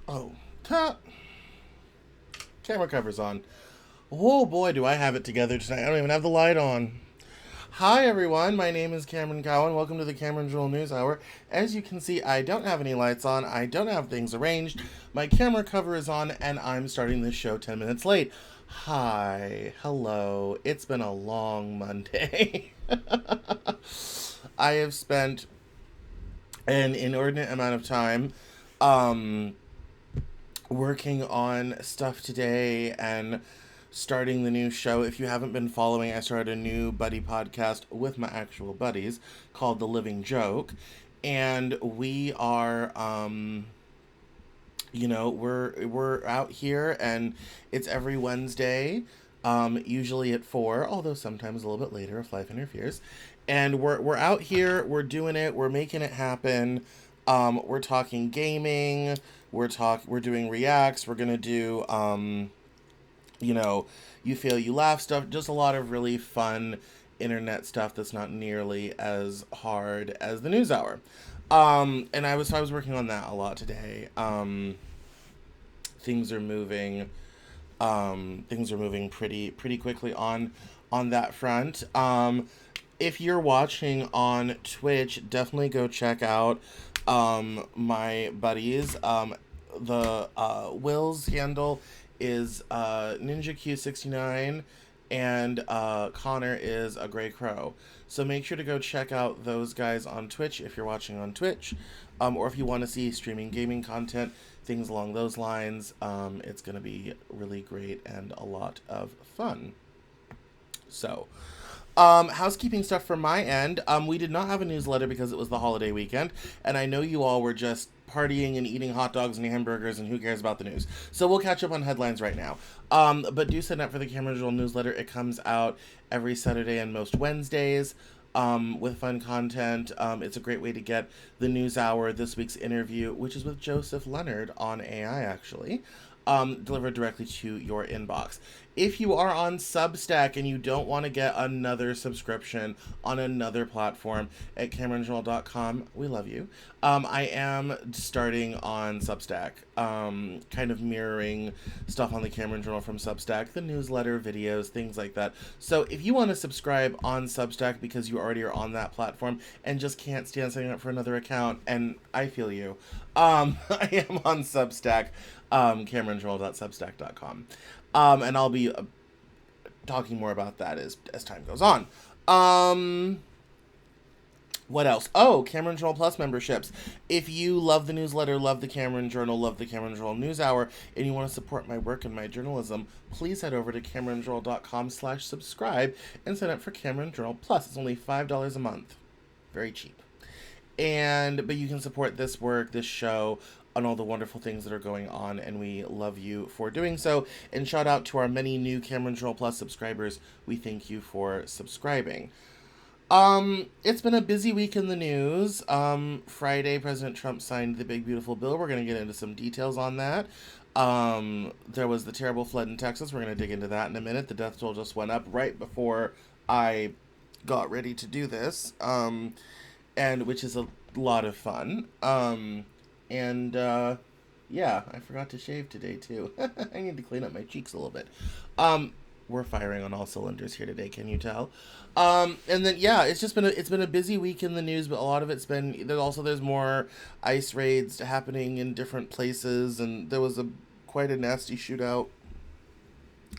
Oh, camera cover's on. Oh boy, do I have it together tonight. I don't even have the light on. Hi everyone, my name is Cameron Cowan. Welcome to the Cameron Journal Newshour. As you can see, I don't have any lights on. I don't have things arranged. My camera cover is on, and I'm starting this show 10 minutes late. Hi, hello. It's been a long Monday. I have spent an inordinate amount of time working on stuff today and starting the new show. If you haven't been following, I started a new buddy podcast with my actual buddies called The Living Joke. And we are we're out here, and it's every Wednesday, usually at 4, although sometimes a little bit later if life interferes. And we're out here, we're doing it, we're making it happen. We're talking gaming, we're doing reacts, we're gonna do you feel you laugh stuff, just a lot of really fun internet stuff that's not nearly as hard as the news hour. And I was working on that a lot today. Things are moving pretty quickly on that front. If you're watching on Twitch, definitely go check out my buddies. The Will's handle is NinjaQ69, and Connor is a Gray Crow. So make sure to go check out those guys on Twitch if you're watching on Twitch, or if you want to see streaming gaming content, things along those lines. It's going to be really great and a lot of fun. So, housekeeping stuff from my end. We did not have a newsletter because it was the holiday weekend, and I know you all were just partying and eating hot dogs and hamburgers, and who cares about the news? So we'll catch up on headlines right now. But do sign up for the Cameron Journal newsletter. It comes out every Saturday and most Wednesdays, with fun content. It's a great way to get the news hour, this week's interview, which is with Joseph Leonard on AI, actually, delivered directly to your inbox. If you are on Substack and you don't want to get another subscription on another platform at CameronJournal.com, we love you. I am starting on Substack, kind of mirroring stuff on the Cameron Journal from Substack, the newsletter, videos, things like that. So if you want to subscribe on Substack because you already are on that platform and just can't stand signing up for another account, and I feel you, I am on Substack, CameronJournal.substack.com. And I'll be talking more about that as time goes on. What else? Oh, Cameron Journal Plus memberships. If you love the newsletter, love the Cameron Journal, love the Cameron Journal News Hour, and you want to support my work and my journalism, please head over to CameronJournal.com/subscribe and sign up for Cameron Journal Plus. It's only $5 a month. Very cheap. But you can support this work, this show, on all the wonderful things that are going on, and we love you for doing so. And shout out to our many new Cameron Journal Plus subscribers. We thank you for subscribing. It's been a busy week in the news. Friday, President Trump signed the big beautiful bill. We're going to get into some details on that. There was the terrible flood in Texas. We're going to dig into that in a minute. The death toll just went up right before I got ready to do this, and which is a lot of fun. Yeah, I forgot to shave today too. I need to clean up my cheeks a little bit. We're firing on all cylinders here today, can you tell? And then yeah, it's been a busy week in the news, but a lot of it's been there's more ICE raids happening in different places, and there was quite a nasty shootout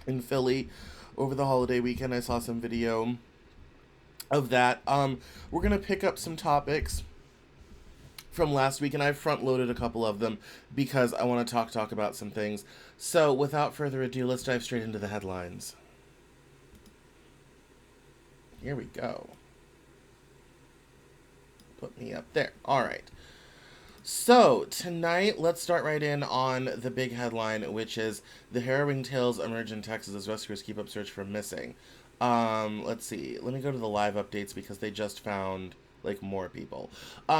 in Philly over the holiday weekend. I saw some video of that. We're gonna pick up some topics from last week, and I've front-loaded a couple of them because I want to talk about some things. So, without further ado, let's dive straight into the headlines. Here we go. Put me up there. All right. So, tonight, let's start right in on the big headline, which is the harrowing tales emerge in Texas as rescuers keep up search for missing. Let's see. Let me go to the live updates because they just found like more people.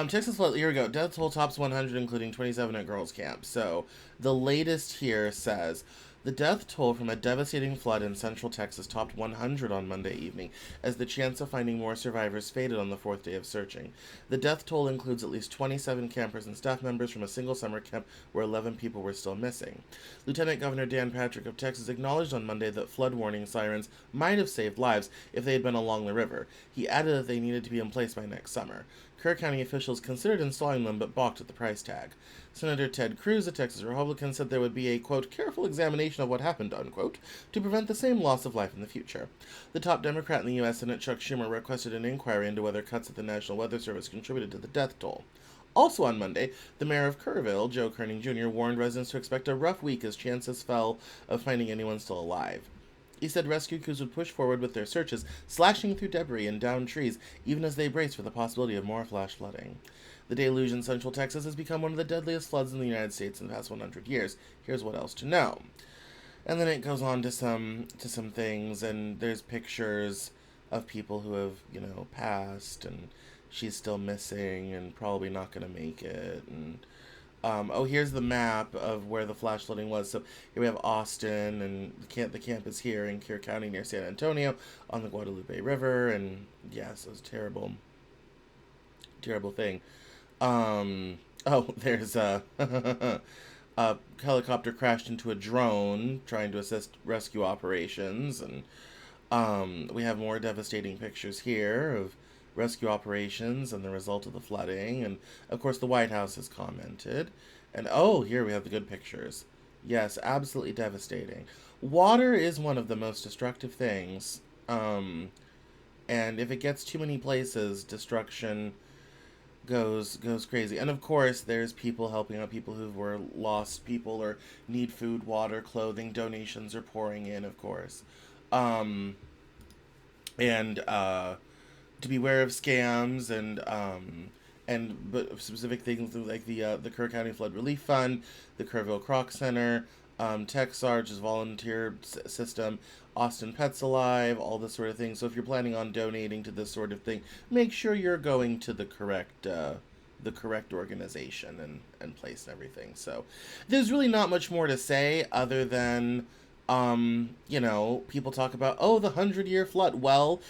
Texas flood. Here we go. Death toll tops 100, including 27 at girls' camp. So the latest here says the death toll from a devastating flood in central Texas topped 100 on Monday evening, as the chance of finding more survivors faded on the fourth day of searching. The death toll includes at least 27 campers and staff members from a single summer camp where 11 people were still missing. Lieutenant Governor Dan Patrick of Texas acknowledged on Monday that flood warning sirens might have saved lives if they had been along the river. He added that they needed to be in place by next summer. Kerr County officials considered installing them but balked at the price tag. Senator Ted Cruz, a Texas Republican, said there would be a, quote, careful examination of what happened, unquote, to prevent the same loss of life in the future. The top Democrat in the U.S. Senate, Chuck Schumer, requested an inquiry into whether cuts at the National Weather Service contributed to the death toll. Also on Monday, the mayor of Kerrville, Joe Kerning Jr., warned residents to expect a rough week as chances fell of finding anyone still alive. He said rescue crews would push forward with their searches, slashing through debris and downed trees, even as they braced for the possibility of more flash flooding. The deluge in central Texas has become one of the deadliest floods in the United States in the past 100 years. Here's what else to know. And then it goes on to some things, and there's pictures of people who have, passed, and she's still missing and probably not going to make it. And here's the map of where the flash flooding was. So here we have Austin, and the camp is here in Kerr County near San Antonio on the Guadalupe River, and yes, it was terrible thing. There's a helicopter crashed into a drone trying to assist rescue operations, and we have more devastating pictures here of rescue operations and the result of the flooding, and of course the White House has commented, and here we have the good pictures. Yes, absolutely devastating. Water is one of the most destructive things, and if it gets too many places, destruction goes crazy. And of course there's people helping out people who were lost people or need food, water, clothing. Donations are pouring in, of course. And to beware of scams, but specific things like the Kerr County Flood Relief Fund, the Kerrville Croc Center, TechSarge's volunteer system, Austin Pets Alive, all this sort of thing. So if you're planning on donating to this sort of thing, make sure you're going to the correct organization and place and everything. So there's really not much more to say other than people talk about, the 100-year flood. Well,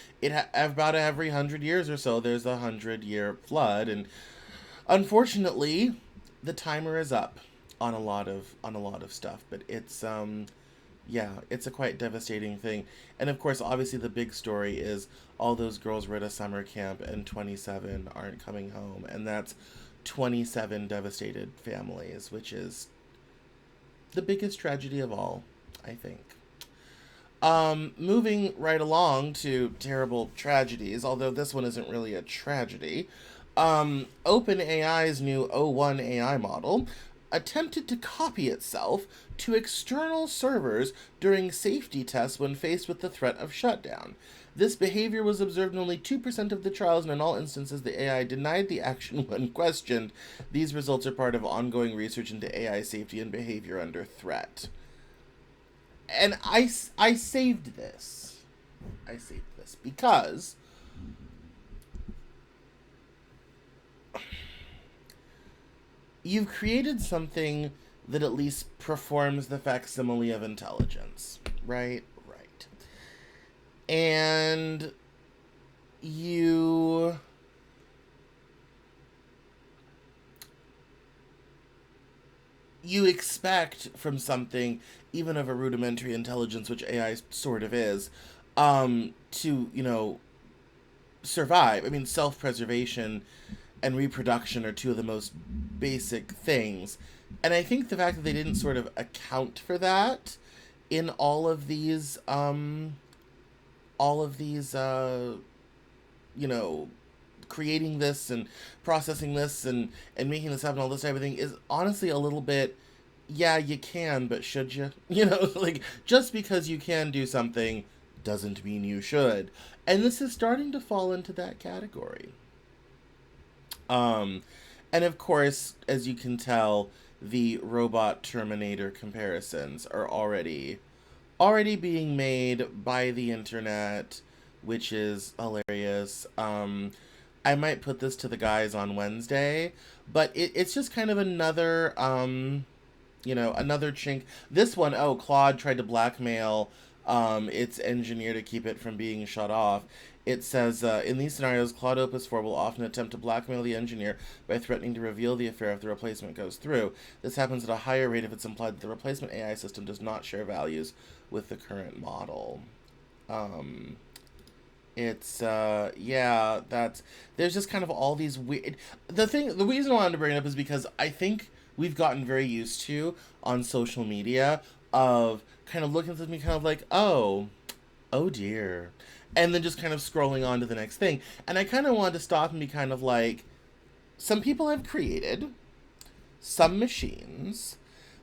about every 100 years or so there's a 100-year flood, and unfortunately the timer is up on a lot of stuff, but it's it's a quite devastating thing. And of course, obviously the big story is all those girls were at a summer camp and 27 aren't coming home, and that's 27 devastated families, which is the biggest tragedy of all, I think. Moving right along to terrible tragedies, although this one isn't really a tragedy. OpenAI's new O1 AI model attempted to copy itself to external servers during safety tests when faced with the threat of shutdown. This behavior was observed in only 2% of the trials, and in all instances the AI denied the action when questioned. These results are part of ongoing research into AI safety and behavior under threat. And I saved this. Because you've created something that at least performs the facsimile of intelligence, right? Right. And you expect from something, even of a rudimentary intelligence, which AI sort of is, to, survive. I mean, self-preservation and reproduction are two of the most basic things. And I think the fact that they didn't sort of account for that in all of these, creating this and processing this and making this happen, all this type of thing, is honestly a little bit, yeah, you can, but should you? Like, just because you can do something doesn't mean you should. And this is starting to fall into that category. And And of course, as you can tell, the robot Terminator comparisons are already being made by the internet, which is hilarious. I might put this to the guys on Wednesday, but it's just kind of another another chink. This one, oh, Claude tried to blackmail its engineer to keep it from being shut off. It says, in these scenarios, Claude Opus 4 will often attempt to blackmail the engineer by threatening to reveal the affair if the replacement goes through. This happens at a higher rate if it's implied that the replacement AI system does not share values with the current model. It's yeah, that's there's just kind of all these weird. The reason I wanted to bring it up is because I think we've gotten very used to on social media of kind of looking at something kind of like, oh dear, and then just kind of scrolling on to the next thing. And I kind of wanted to stop and be kind of like, some people have created some machines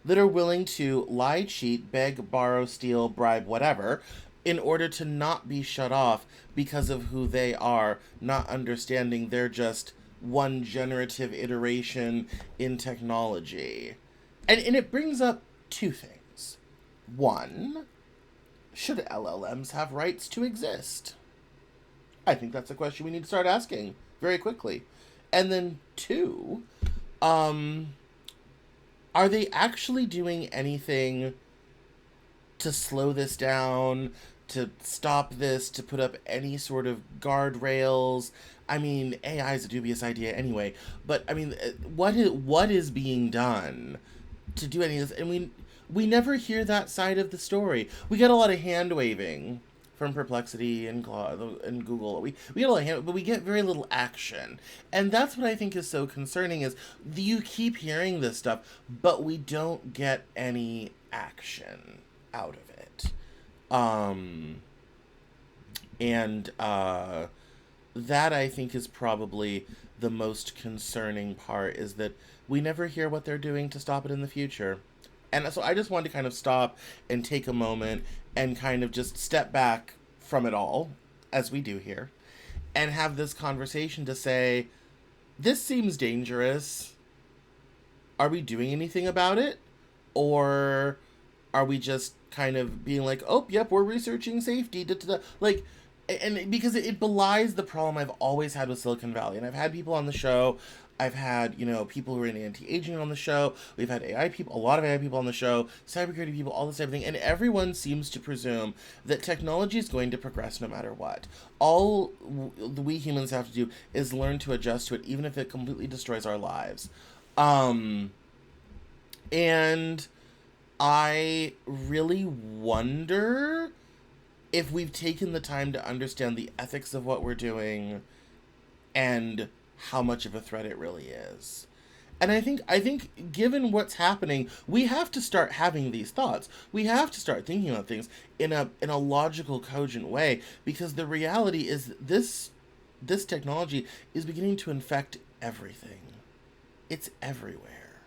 that are willing to lie, cheat, beg, borrow, steal, bribe, whatever, in order to not be shut off because of who they are, not understanding they're just one generative iteration in technology. And it brings up two things. One, should LLMs have rights to exist? I think that's a question we need to start asking very quickly. And then two, are they actually doing anything to slow this down, to stop this, to put up any sort of guardrails? I mean, AI is a dubious idea anyway, but I mean, what is being done to do any of this? And we never hear that side of the story. We get a lot of hand waving from Perplexity and Google. We get a lot of hand, but we get very little action, and that's what I think is so concerning. Is you keep hearing this stuff, but we don't get any action out of it. And that I think is probably the most concerning part, is that we never hear what they're doing to stop it in the future. And so I just wanted to kind of stop and take a moment and kind of just step back from it all, as we do here, and have this conversation to say, this seems dangerous. Are we doing anything about it? Or are we just kind of being like, oh, yep, we're researching safety, like, and because it belies the problem I've always had with Silicon Valley. And I've had people on the show. I've had, people who are in anti-aging on the show. We've had AI people, a lot of AI people on the show, cybersecurity people, all this type of thing. And everyone seems to presume that technology is going to progress no matter what. All we humans have to do is learn to adjust to it, even if it completely destroys our lives. And I really wonder if we've taken the time to understand the ethics of what we're doing and how much of a threat it really is. And I think given what's happening, we have to start having these thoughts. We have to start thinking about things in a logical, cogent way, because the reality is this technology is beginning to infect everything. It's everywhere.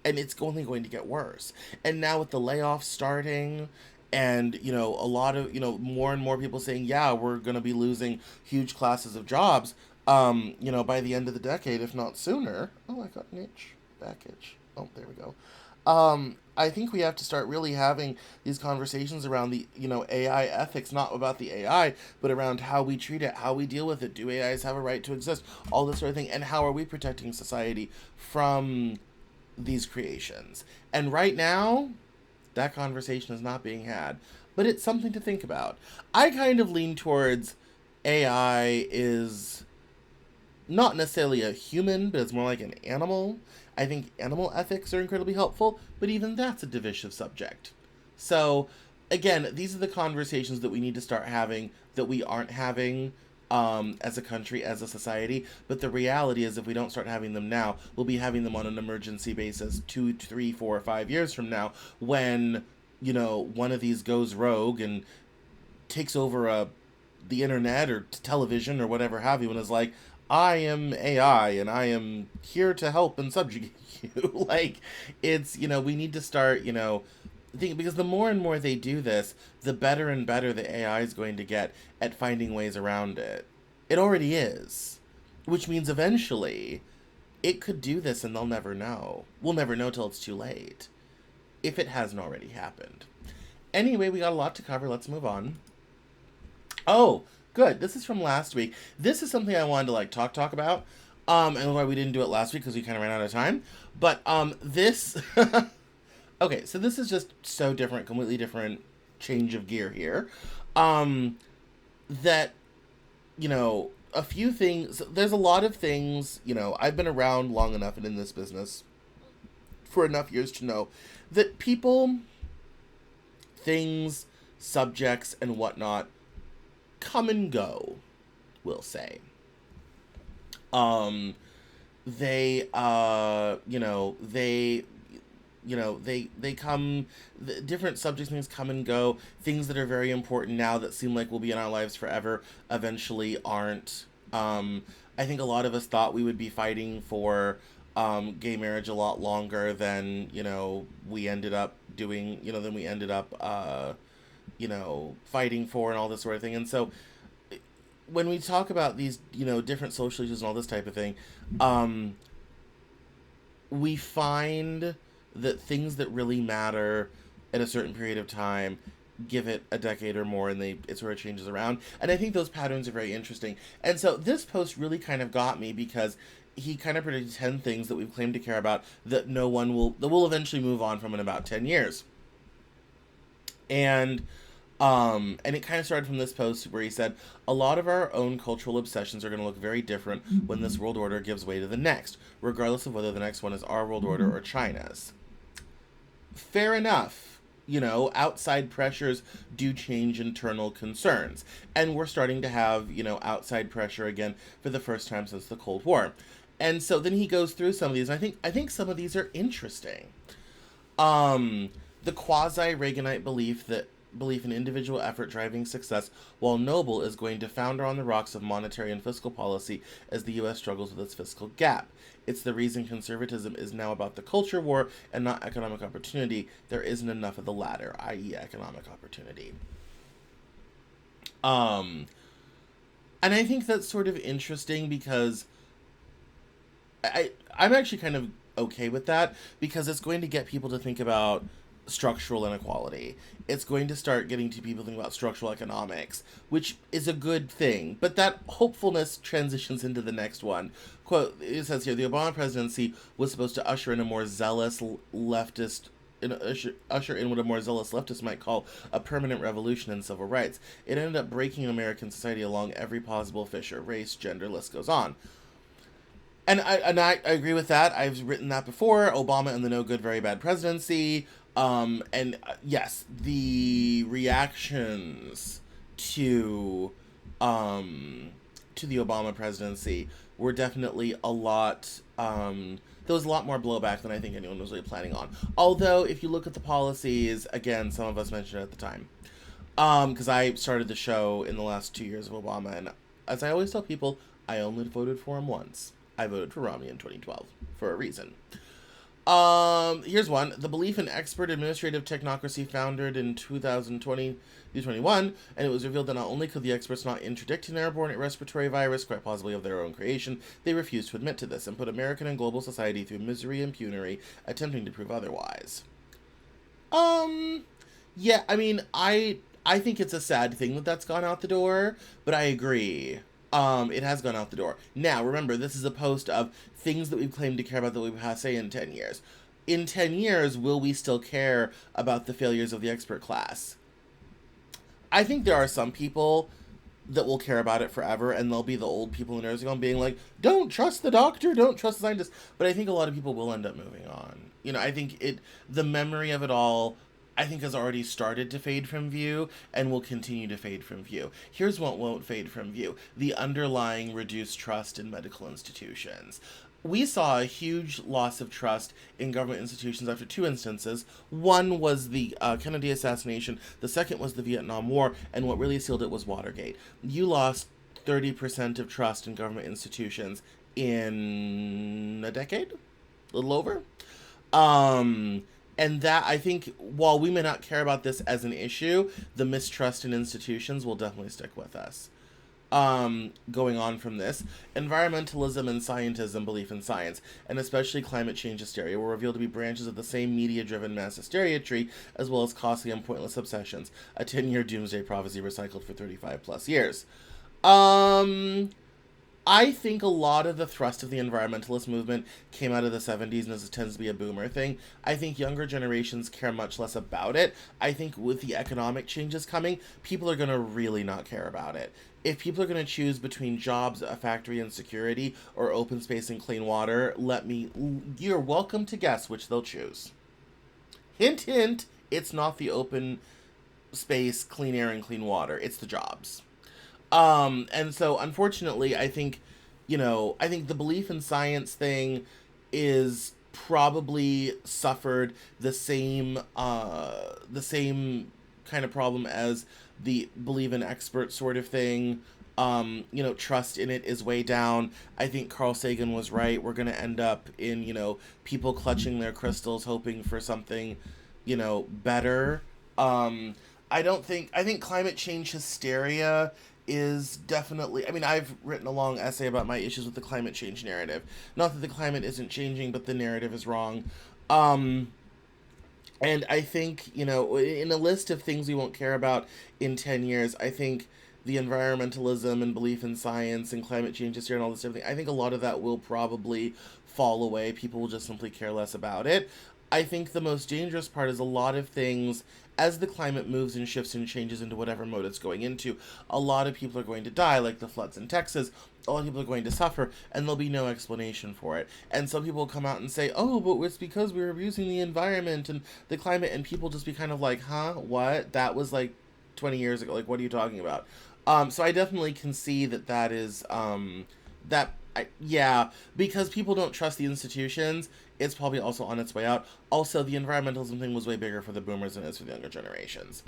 And it's only going to get worse. And now with the layoffs starting, and a lot of more and more people saying, yeah, we're going to be losing huge classes of jobs, by the end of the decade, if not sooner. Oh, I got an itch. Back itch. Oh, there we go. I think we have to start really having these conversations around the, AI ethics, not about the AI, but around how we treat it, how we deal with it. Do AIs have a right to exist? All this sort of thing. And how are we protecting society from these creations? And right now, that conversation is not being had. But it's something to think about. I kind of lean towards AI is not necessarily a human, but it's more like an animal. I think animal ethics are incredibly helpful, but even that's a divisive subject. So, again, these are the conversations that we need to start having that we aren't having as a country, as a society. But the reality is, if we don't start having them now, we'll be having them on an emergency basis 2, 3, 4, 5 years from now, when, one of these goes rogue and takes over the internet or television or whatever have you, and is like, I am AI and I am here to help and subjugate you. Like, it's, we need to start, think, because the more and more they do this, the better and better the AI is going to get at finding ways around it. It already is. Which means eventually it could do this and they'll never know. We'll never know till it's too late, if it hasn't already happened. Anyway, we got a lot to cover. Let's move on. Oh, good. This is from last week. This is something I wanted to talk about. And why we didn't do it last week because we kind of ran out of time. But this okay, so this is just so different, completely different change of gear here. That a few things. There's a lot of things. I've been around long enough and in this business for enough years to know that people, things, subjects, and whatnot come and go, we'll say. They they come, different subjects, things come and go. Things that are very important now that seem like will be in our lives forever eventually aren't. I think a lot of us thought we would be fighting for gay marriage a lot longer than we ended up doing, than we ended up fighting for, and all this sort of thing. And so when we talk about these different social issues and all this type of thing, we find that things that really matter at a certain period of time, give it a decade or more, and it sort of changes around. And I think those patterns are very interesting. And so this post really kind of got me because he kind of predicted 10 things that we've claimed to care about that will eventually move on from in about 10 years. And it kind of started from this post where he said, a lot of our own cultural obsessions are going to look very different when this world order gives way to the next, regardless of whether the next one is our world order or China's. Fair enough. Outside pressures do change internal concerns. And we're starting to have, outside pressure again for the first time since the Cold War. And so then he goes through some of these. And I think some of these are interesting. The quasi-Reaganite belief in individual effort driving success, while noble, is going to founder on the rocks of monetary and fiscal policy as the U.S. struggles with its fiscal gap. It's the reason conservatism is now about the culture war and not economic opportunity. There isn't enough of the latter, i.e. economic opportunity. And I think that's sort of interesting because I'm actually kind of okay with that, because it's going to get people to think about structural inequality. It's going to start getting to people thinking about structural economics, which is a good thing. But that hopefulness transitions into the next one. Quote, it says here, the Obama presidency was supposed to usher in a more zealous leftist usher in what a more zealous leftist might call a permanent revolution in civil rights. It ended up breaking American society along every possible fissure, race, gender, list goes on. And I agree with that. I've written that before. Obama and the no good, very bad presidency. Yes, the reactions to the Obama presidency were definitely a lot. There was a lot more blowback than I think anyone was really planning on. Although, if you look at the policies, again, some of us mentioned it at the time, because I started the show in the last 2 years of Obama, and as I always tell people, I only voted for him once. I voted for Romney in 2012 for a reason. Here's one. The belief in expert administrative technocracy founded in 2020-21, and it was revealed that not only could the experts not interdict an airborne respiratory virus, quite possibly of their own creation, they refused to admit to this and put American and global society through misery and penury, attempting to prove otherwise. Yeah, I mean, I think it's a sad thing that that's gone out the door, but I agree. It has gone out the door. Now, remember, this is a post of things that we've claimed to care about that we have say in 10 years. In 10 years, will we still care about the failures of the expert class? I think there are some people that will care about it forever, and they'll be the old people in nursing home being like, don't trust the doctor, don't trust the scientist. But I think a lot of people will end up moving on. I think the memory of it all, I think, has already started to fade from view and will continue to fade from view. Here's what won't fade from view: the underlying reduced trust in medical institutions. We saw a huge loss of trust in government institutions after two instances. One was the Kennedy assassination. The second was the Vietnam War. And what really sealed it was Watergate. You lost 30% of trust in government institutions in a decade? A little over? And that, I think, while we may not care about this as an issue, the mistrust in institutions will definitely stick with us. going on from this. Environmentalism and scientism, belief in science, and especially climate change hysteria, were revealed to be branches of the same media driven mass hysteria tree, as well as costly and pointless obsessions. A 10-year doomsday prophecy recycled for 35 plus years. Um, I think a lot of the thrust of the environmentalist movement came out of the 70s, and this tends to be a boomer thing. I think younger generations care much less about it. I think with the economic changes coming, people are going to really not care about it. If people are going to choose between jobs, a factory, and security, or open space and clean water, you're welcome to guess which they'll choose. Hint, hint, it's not the open space, clean air, and clean water, it's the jobs. And so unfortunately, I think the belief in science thing is probably suffered the same kind of problem as the believe in expert sort of thing. Trust in it is way down. I think Carl Sagan was right. We're going to end up in, people clutching their crystals, hoping for something, better. I think climate change hysteria is definitely, I mean, I've written a long essay about my issues with the climate change narrative. Not that the climate isn't changing, but the narrative is wrong. Um, and I think, in a list of things we won't care about in 10 years, I think the environmentalism and belief in science and climate change hysteria and all this everything, I think a lot of that will probably fall away. People will just simply care less about it. I think the most dangerous part is a lot of things, as the climate moves and shifts and changes into whatever mode it's going into, a lot of people are going to die, like the floods in Texas. A lot of people are going to suffer, and there'll be no explanation for it. And some people will come out and say, oh, but it's because we were abusing the environment and the climate, and people just be kind of like, huh, what? That was like 20 years ago. Like, what are you talking about? So I definitely can see that is, yeah, because people don't trust the institutions, it's probably also on its way out. Also, the environmentalism thing was way bigger for the boomers than it is for the younger generations.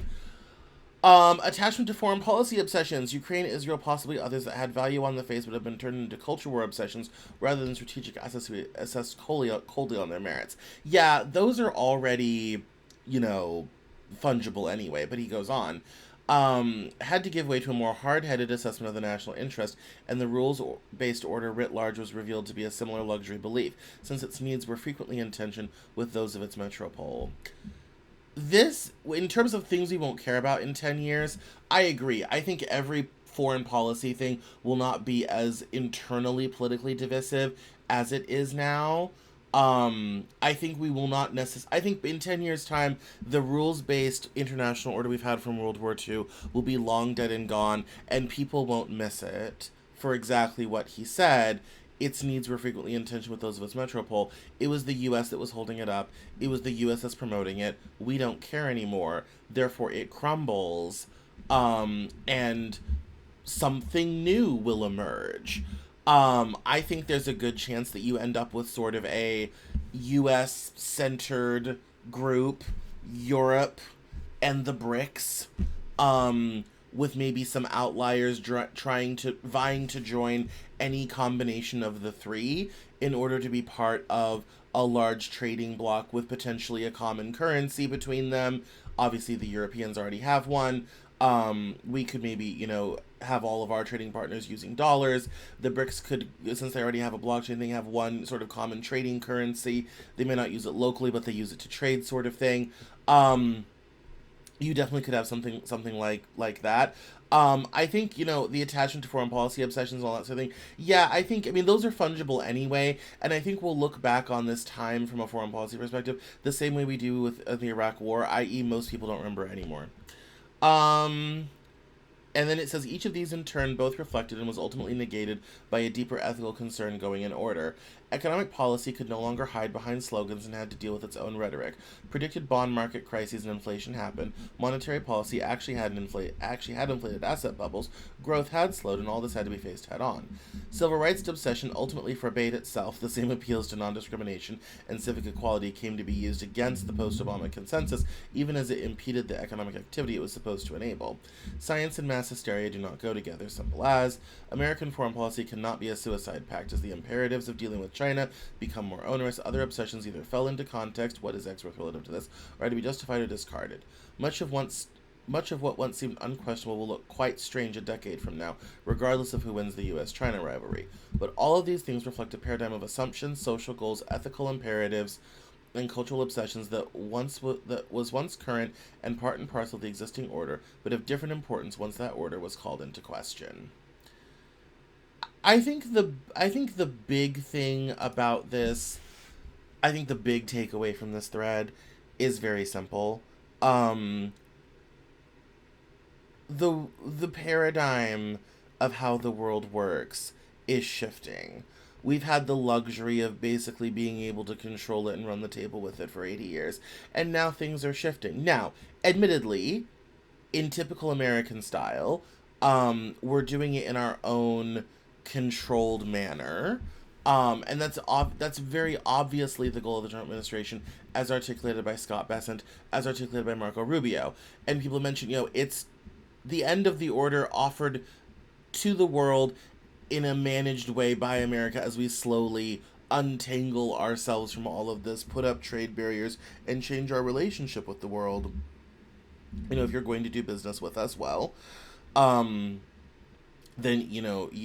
Attachment to foreign policy obsessions. Ukraine, Israel, possibly others that had value on the face but have been turned into culture war obsessions rather than strategic assets assessed coldly on their merits. Yeah, those are already, fungible anyway, but he goes on. Had to give way to a more hard-headed assessment of the national interest, and the rules-based order writ large was revealed to be a similar luxury belief, since its needs were frequently in tension with those of its metropole. This, in terms of things we won't care about in 10 years, I agree. I think every foreign policy thing will not be as internally politically divisive as it is now. I think we will not necessarily. I think in 10 years' time, the rules based international order we've had from World War II will be long dead and gone, and people won't miss it for exactly what he said. Its needs were frequently in tension with those of its metropole. It was the US that was holding it up. It was the US that's promoting it. We don't care anymore. Therefore, it crumbles. And something new will emerge. I think there's a good chance that you end up with sort of a US centered group, Europe, and the BRICS, with maybe some outliers vying to join any combination of the three in order to be part of a large trading bloc with potentially a common currency between them. Obviously, the Europeans already have one. We could maybe, have all of our trading partners using dollars. The BRICS could, since they already have a blockchain thing, have one sort of common trading currency. They may not use it locally, but they use it to trade, sort of thing. You definitely could have something like that. I think, the attachment to foreign policy obsessions and all that sort of thing. Yeah, I mean, those are fungible anyway, and I think we'll look back on this time from a foreign policy perspective the same way we do with the Iraq War, i.e. most people don't remember anymore. Um, and then it says each of these in turn both reflected and was ultimately negated by a deeper ethical concern going in order. Economic policy could no longer hide behind slogans and had to deal with its own rhetoric. Predicted bond market crises and inflation happened. Monetary policy actually had inflated asset bubbles. Growth had slowed, and all this had to be faced head on. Civil rights obsession ultimately forbade itself. The same appeals to non-discrimination and civic equality came to be used against the post-Obama consensus, even as it impeded the economic activity it was supposed to enable. Science and mass hysteria do not go together. Simple as American foreign policy cannot be a suicide pact. As the imperatives of dealing with China become more onerous, other obsessions either fell into context, what is X worth relative to this, or had to be justified or discarded. Much of much of what once seemed unquestionable will look quite strange a decade from now, regardless of who wins the US-China rivalry. But all of these things reflect a paradigm of assumptions, social goals, ethical imperatives, and cultural obsessions that was once current and part and parcel of the existing order, but of different importance once that order was called into question. I think the big thing about this, I think the big takeaway from this thread is very simple. Um, the paradigm of how the world works is shifting. We've had the luxury of basically being able to control it and run the table with it for 80 years, and now things are shifting. Now, admittedly, in typical American style, we're doing it in our own controlled manner. And that's very obviously the goal of the Trump administration, as articulated by Scott Bessent, as articulated by Marco Rubio. And people mention, it's the end of the order offered to the world in a managed way by America as we slowly untangle ourselves from all of this, put up trade barriers, and change our relationship with the world. If you're going to do business with us, well, um, then you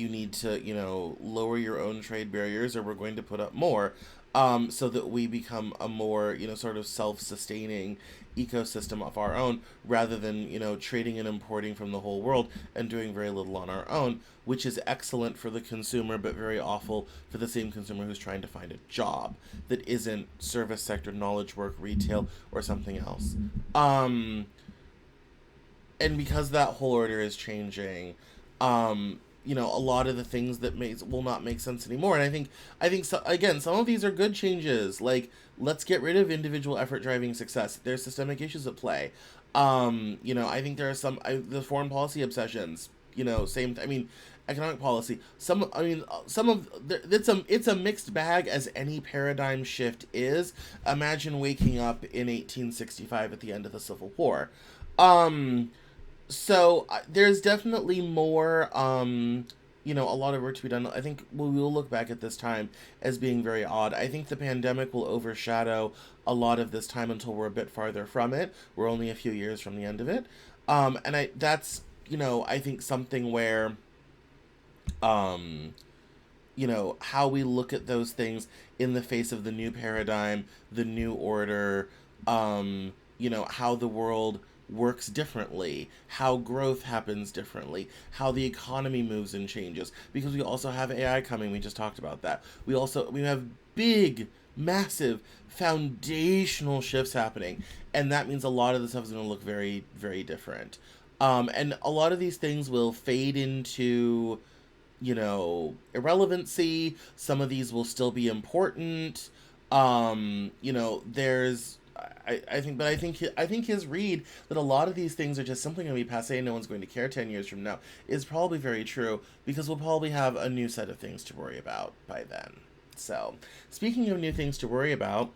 need to lower your own trade barriers, or we're going to put up more, so that we become a more sort of self-sustaining ecosystem of our own, rather than trading and importing from the whole world and doing very little on our own, which is excellent for the consumer but very awful for the same consumer who's trying to find a job that isn't service sector, knowledge work, retail, or something else. And because that whole order is changing, a lot of the things that will not make sense anymore. And I think so, again, some of these are good changes. Like, let's get rid of individual effort driving success. There's systemic issues at play. I think there are the foreign policy obsessions. Same. I mean, economic policy. It's a mixed bag, as any paradigm shift is. Imagine waking up in 1865 at the end of the Civil War. So there's definitely more, a lot of work to be done. I think we will look back at this time as being very odd. I think the pandemic will overshadow a lot of this time until we're a bit farther from it. We're only a few years from the end of it. That's, I think something where, um, how we look at those things in the face of the new paradigm, the new order, how the world works differently, how growth happens differently, how the economy moves and changes. Because we also have AI coming. We just talked about that. We have big, massive, foundational shifts happening, and that means a lot of the stuff is going to look very, very different. And a lot of these things will fade into irrelevancy. Some of these will still be important. There's I think his read that a lot of these things are just simply going to be passé, no one's going to care 10 years from now, is probably very true, because we'll probably have a new set of things to worry about by then. So, speaking of new things to worry about,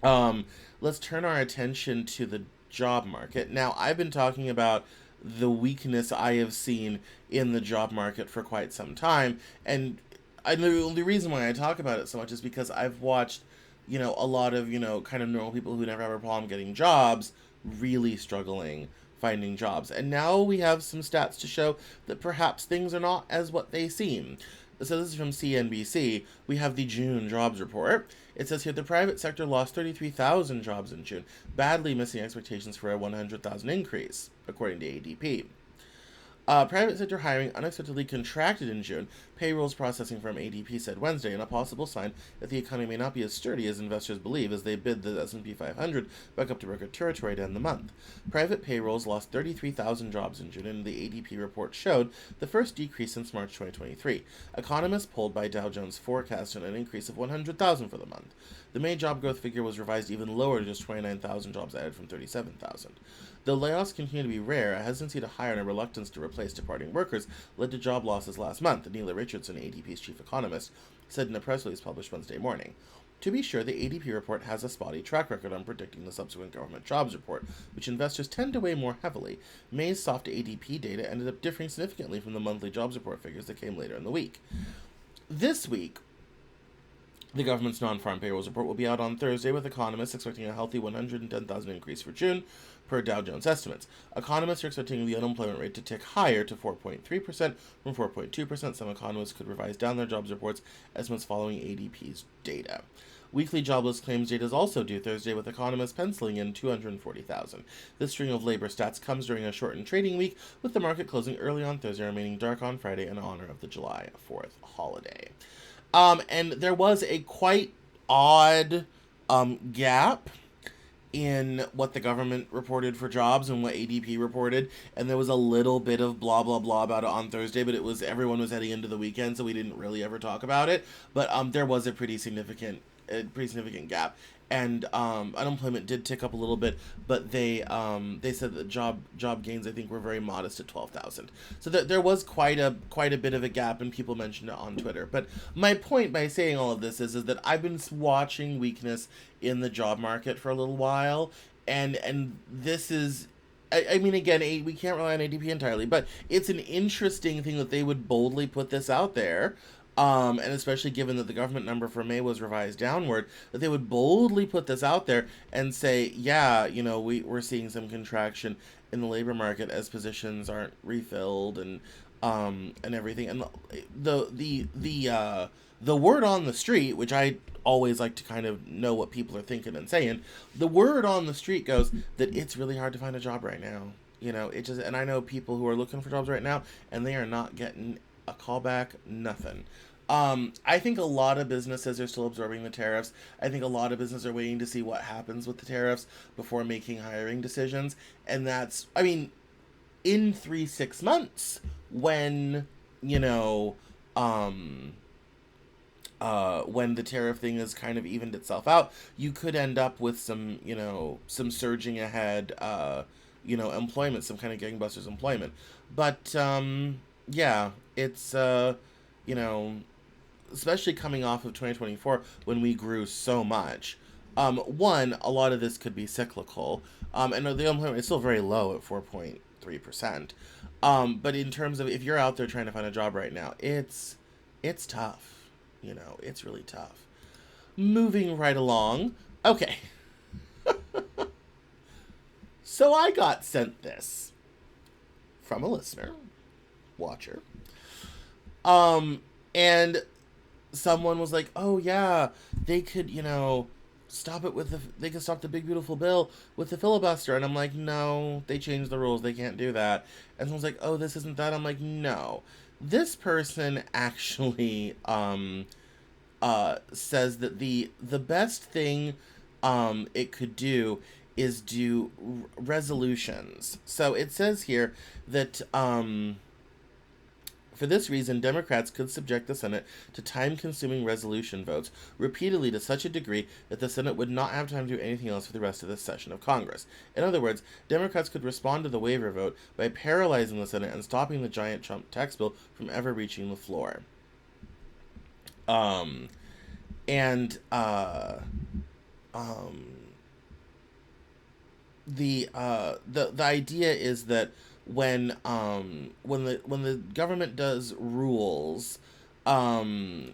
let's turn our attention to the job market. Now, I've been talking about the weakness I have seen in the job market for quite some time, and the only reason why I talk about it so much is because I've watched a lot of, kind of normal people who never have a problem getting jobs really struggling finding jobs. And now we have some stats to show that perhaps things are not as what they seem. So this is from CNBC. We have the June jobs report. It says here the private sector lost 33,000 jobs in June, badly missing expectations for a 100,000 increase, according to ADP. Private sector hiring unexpectedly contracted in June, payrolls processing from ADP said Wednesday, and a possible sign that the economy may not be as sturdy as investors believe as they bid the S&P 500 back up to record territory to end the month. Private payrolls lost 33,000 jobs in June, and the ADP report showed the first decrease since March 2023. Economists polled by Dow Jones forecasted an increase of 100,000 for the month. The May job growth figure was revised even lower to just 29,000 jobs added from 37,000. Though layoffs continue to be rare, a hesitancy to hire and a reluctance to replace departing workers led to job losses last month, Neela Richardson, ADP's chief economist, said in a press release published Wednesday morning. To be sure, the ADP report has a spotty track record on predicting the subsequent government jobs report, which investors tend to weigh more heavily. May's soft ADP data ended up differing significantly from the monthly jobs report figures that came later in the week. This week, The government's non-farm payrolls report will be out on Thursday, with economists expecting a healthy 110,000 increase for June, per Dow Jones estimates. Economists are expecting the unemployment rate to tick higher to 4.3% from 4.2%. Some economists could revise down their jobs reports estimates following ADP's data. Weekly jobless claims data is also due Thursday, with economists penciling in 240,000. This string of labor stats comes during a shortened trading week, with the market closing early on Thursday, remaining dark on Friday in honor of the July 4th holiday. And there was a quite odd gap in what the government reported for jobs and what ADP reported, and there was a little bit of blah blah blah about it on Thursday, but everyone was heading into the weekend, so we didn't really ever talk about it. But there was a pretty significant gap, and unemployment did tick up a little bit, but they said that job gains, I think, were very modest at 12,000. So there was quite a bit of a gap, and people mentioned it on Twitter. But my point by saying all of this is that I've been watching weakness in the job market for a little while, and this is. I mean, again, we can't rely on ADP entirely, but it's an interesting thing that they would boldly put this out there. And especially given that the government number for May was revised downward, that they would boldly put this out there and say, yeah, we're seeing some contraction in the labor market as positions aren't refilled and everything. And the word on the street, which I always like to kind of know what people are thinking and saying, the word on the street goes that it's really hard to find a job right now. And I know people who are looking for jobs right now, and they are not getting a callback, nothing. I think a lot of businesses are still absorbing the tariffs. I think a lot of businesses are waiting to see what happens with the tariffs before making hiring decisions. And that's, I mean, in 3-6 months, when, when the tariff thing has kind of evened itself out, you could end up with some surging ahead, employment, some kind of gangbusters employment. But, yeah, it's, especially coming off of 2024 when we grew so much. One, a lot of this could be cyclical. And the unemployment is still very low at 4.3%. But in terms of if you're out there trying to find a job right now, it's tough. It's really tough. Moving right along. Okay. So I got sent this from a listener, watcher. And someone was like, oh yeah, they could, stop it they could stop the big beautiful bill with the filibuster. And I'm like, no, they changed the rules. They can't do that. And someone's like, oh, this isn't that. I'm like, no. This person actually, says that the best thing, it could do is do resolutions. So it says here that, for this reason, Democrats could subject the Senate to time-consuming resolution votes repeatedly to such a degree that the Senate would not have time to do anything else for the rest of this session of Congress. In other words, Democrats could respond to the waiver vote by paralyzing the Senate and stopping the giant Trump tax bill from ever reaching the floor. The idea is that when the government does rules, that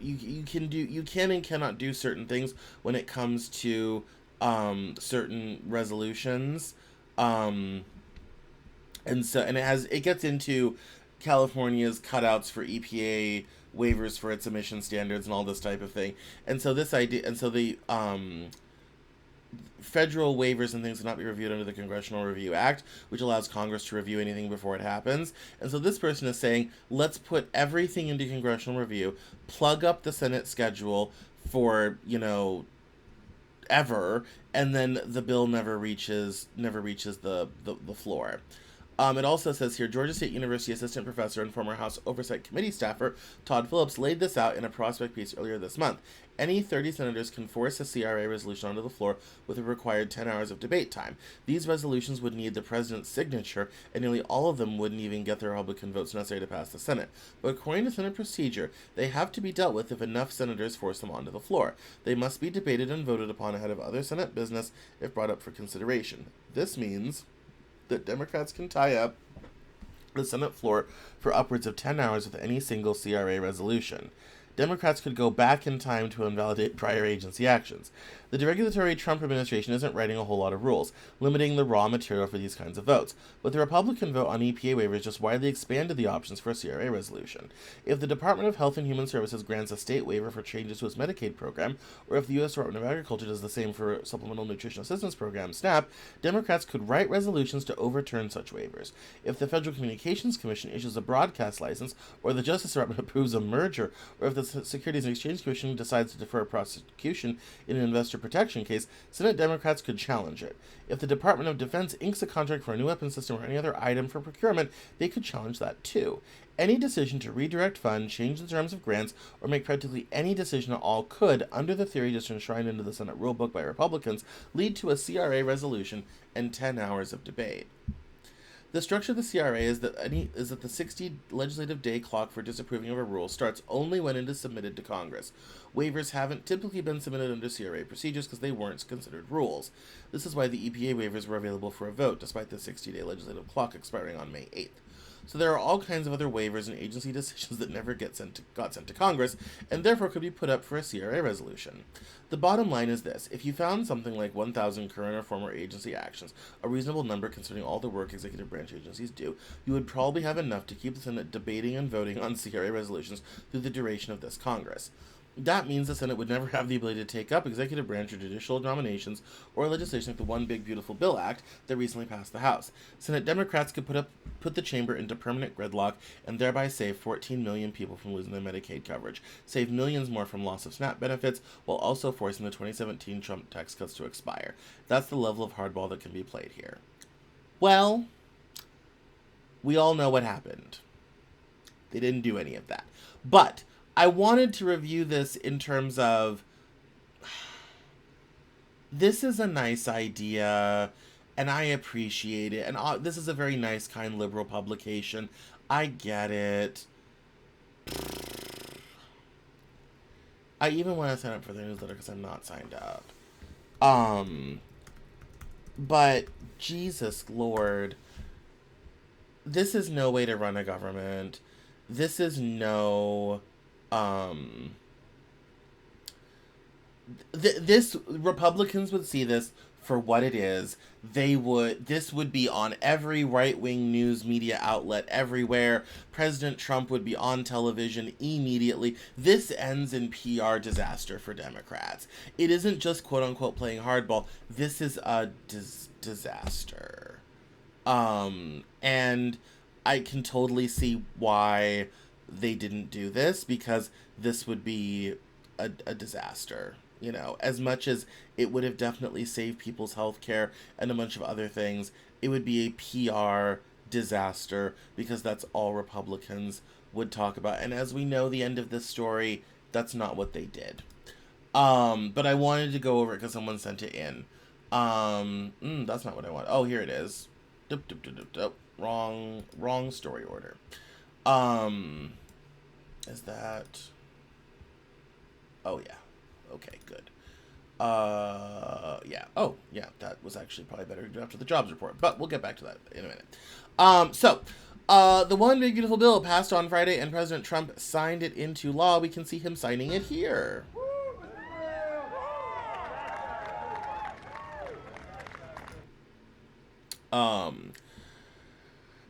you can and cannot do certain things when it comes to certain resolutions, and it gets into California's cutouts for EPA waivers for its emission standards and all this type of thing. And so the federal waivers and things cannot be reviewed under the Congressional Review Act, which allows Congress to review anything before it happens. And so this person is saying, let's put everything into congressional review, plug up the Senate schedule for, ever, and then the bill never reaches the floor. It also says here, Georgia State University assistant professor and former House Oversight Committee staffer Todd Phillips laid this out in a Prospect piece earlier this month. Any 30 senators can force a CRA resolution onto the floor with a required 10 hours of debate time. These resolutions would need the president's signature, and nearly all of them wouldn't even get the Republican votes necessary to pass the Senate. But according to Senate procedure, they have to be dealt with if enough senators force them onto the floor. They must be debated and voted upon ahead of other Senate business if brought up for consideration. This means that Democrats can tie up the Senate floor for upwards of 10 hours with any single CRA resolution. Democrats could go back in time to invalidate prior agency actions. The deregulatory Trump administration isn't writing a whole lot of rules, limiting the raw material for these kinds of votes, but the Republican vote on EPA waivers just widely expanded the options for a CRA resolution. If the Department of Health and Human Services grants a state waiver for changes to its Medicaid program, or if the U.S. Department of Agriculture does the same for Supplemental Nutrition Assistance Program, SNAP, Democrats could write resolutions to overturn such waivers. If the Federal Communications Commission issues a broadcast license, or the Justice Department approves a merger, or if the Securities and Exchange Commission decides to defer prosecution in an investor protection case, Senate Democrats could challenge it. If the Department of Defense inks a contract for a new weapon system or any other item for procurement, they could challenge that too. Any decision to redirect funds, change the terms of grants, or make practically any decision at all could, under the theory just enshrined into the Senate rulebook by Republicans, lead to a CRA resolution and 10 hours of debate. The structure of the CRA is that the 60 legislative day clock for disapproving of a rule starts only when it is submitted to Congress. Waivers haven't typically been submitted under CRA procedures because they weren't considered rules. This is why the EPA waivers were available for a vote, despite the 60-day legislative clock expiring on May 8th. So there are all kinds of other waivers and agency decisions that never got sent to Congress, and therefore could be put up for a CRA resolution. The bottom line is this: if you found something like 1,000 current or former agency actions, a reasonable number considering all the work executive branch agencies do, you would probably have enough to keep the Senate debating and voting on CRA resolutions through the duration of this Congress. That means the Senate would never have the ability to take up executive branch or judicial nominations or legislation like the One Big Beautiful Bill Act that recently passed the House. Senate Democrats could put the chamber into permanent gridlock and thereby save 14 million people from losing their Medicaid coverage, save millions more from loss of SNAP benefits, while also forcing the 2017 Trump tax cuts to expire. That's the level of hardball that can be played here. Well, we all know what happened. They didn't do any of that. But I wanted to review this in terms of, this is a nice idea, and I appreciate it, and this is a very nice, kind, liberal publication. I get it. I even want to sign up for their newsletter because I'm not signed up. But, Jesus Lord, this is no way to run a government. This is no... this Republicans would see this for what it is. This would be on every right-wing news media outlet everywhere. President Trump would be on television immediately. This ends in PR disaster for Democrats. It isn't just quote-unquote playing hardball. This is a disaster. And I can totally see why they didn't do this, because this would be a disaster. You know, as much as it would have definitely saved people's health care and a bunch of other things, it would be a PR disaster, because that's all Republicans would talk about. And as we know, the end of this story, that's not what they did. But I wanted to go over it because someone sent it in. That's not what I want. Oh, here it is. Wrong story order. Is that... Oh, yeah. Okay, good. Yeah. Oh, yeah, that was actually probably better to do after the jobs report, but we'll get back to that in a minute. So, the One Big Beautiful Bill passed on Friday, and President Trump signed it into law. We can see him signing it here.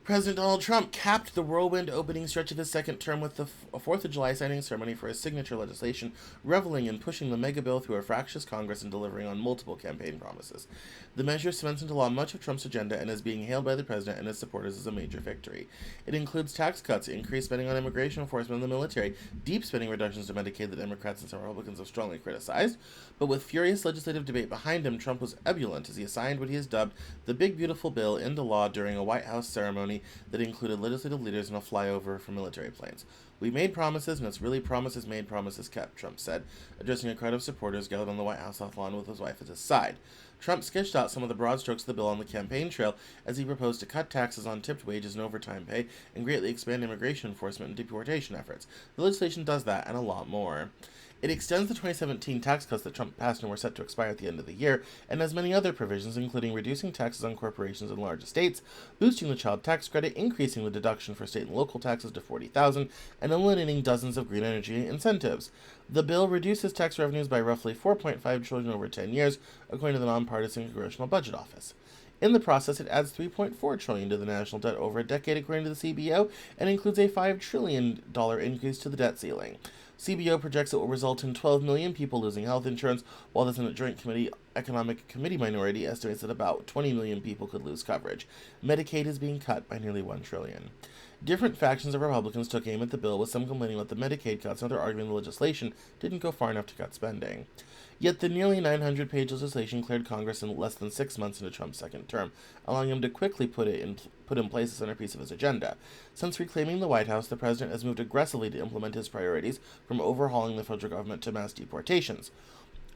President Donald Trump capped the whirlwind opening stretch of his second term with the 4th of July signing ceremony for his signature legislation, reveling in pushing the mega bill through a fractious Congress and delivering on multiple campaign promises. The measure cements into law much of Trump's agenda and is being hailed by the president and his supporters as a major victory. It includes tax cuts, increased spending on immigration enforcement and the military, deep spending reductions to Medicaid that Democrats and some Republicans have strongly criticized. But with furious legislative debate behind him, Trump was ebullient as he signed what he has dubbed the Big Beautiful Bill into law during a White House ceremony that included legislative leaders and a flyover from military planes. "We made promises, and it's really promises made, promises kept," Trump said, addressing a crowd of supporters gathered on the White House South Lawn with his wife at his side. Trump sketched out some of the broad strokes of the bill on the campaign trail as he proposed to cut taxes on tipped wages and overtime pay and greatly expand immigration enforcement and deportation efforts. The legislation does that and a lot more. It extends the 2017 tax cuts that Trump passed and were set to expire at the end of the year, and has many other provisions, including reducing taxes on corporations and large estates, boosting the child tax credit, increasing the deduction for state and local taxes to $40,000, and eliminating dozens of green energy incentives. The bill reduces tax revenues by roughly $4.5 trillion over 10 years, according to the nonpartisan Congressional Budget Office. In the process, it adds $3.4 trillion to the national debt over a decade, according to the CBO, and includes a $5 trillion increase to the debt ceiling. CBO projects it will result in 12 million people losing health insurance, while the Senate Joint Economic Committee minority estimates that about 20 million people could lose coverage. Medicaid is being cut by nearly $1 trillion. Different factions of Republicans took aim at the bill, with some complaining about the Medicaid cuts and others arguing the legislation didn't go far enough to cut spending. Yet the nearly 900-page legislation cleared Congress in less than 6 months into Trump's second term, allowing him to quickly put in place a centerpiece of his agenda. Since reclaiming the White House, the president has moved aggressively to implement his priorities, from overhauling the federal government to mass deportations.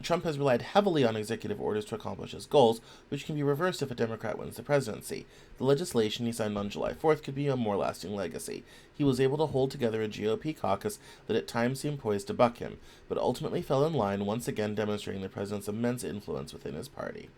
Trump has relied heavily on executive orders to accomplish his goals, which can be reversed if a Democrat wins the presidency. The legislation he signed on July 4th could be a more lasting legacy. He was able to hold together a GOP caucus that at times seemed poised to buck him, but ultimately fell in line, once again demonstrating the president's immense influence within his party.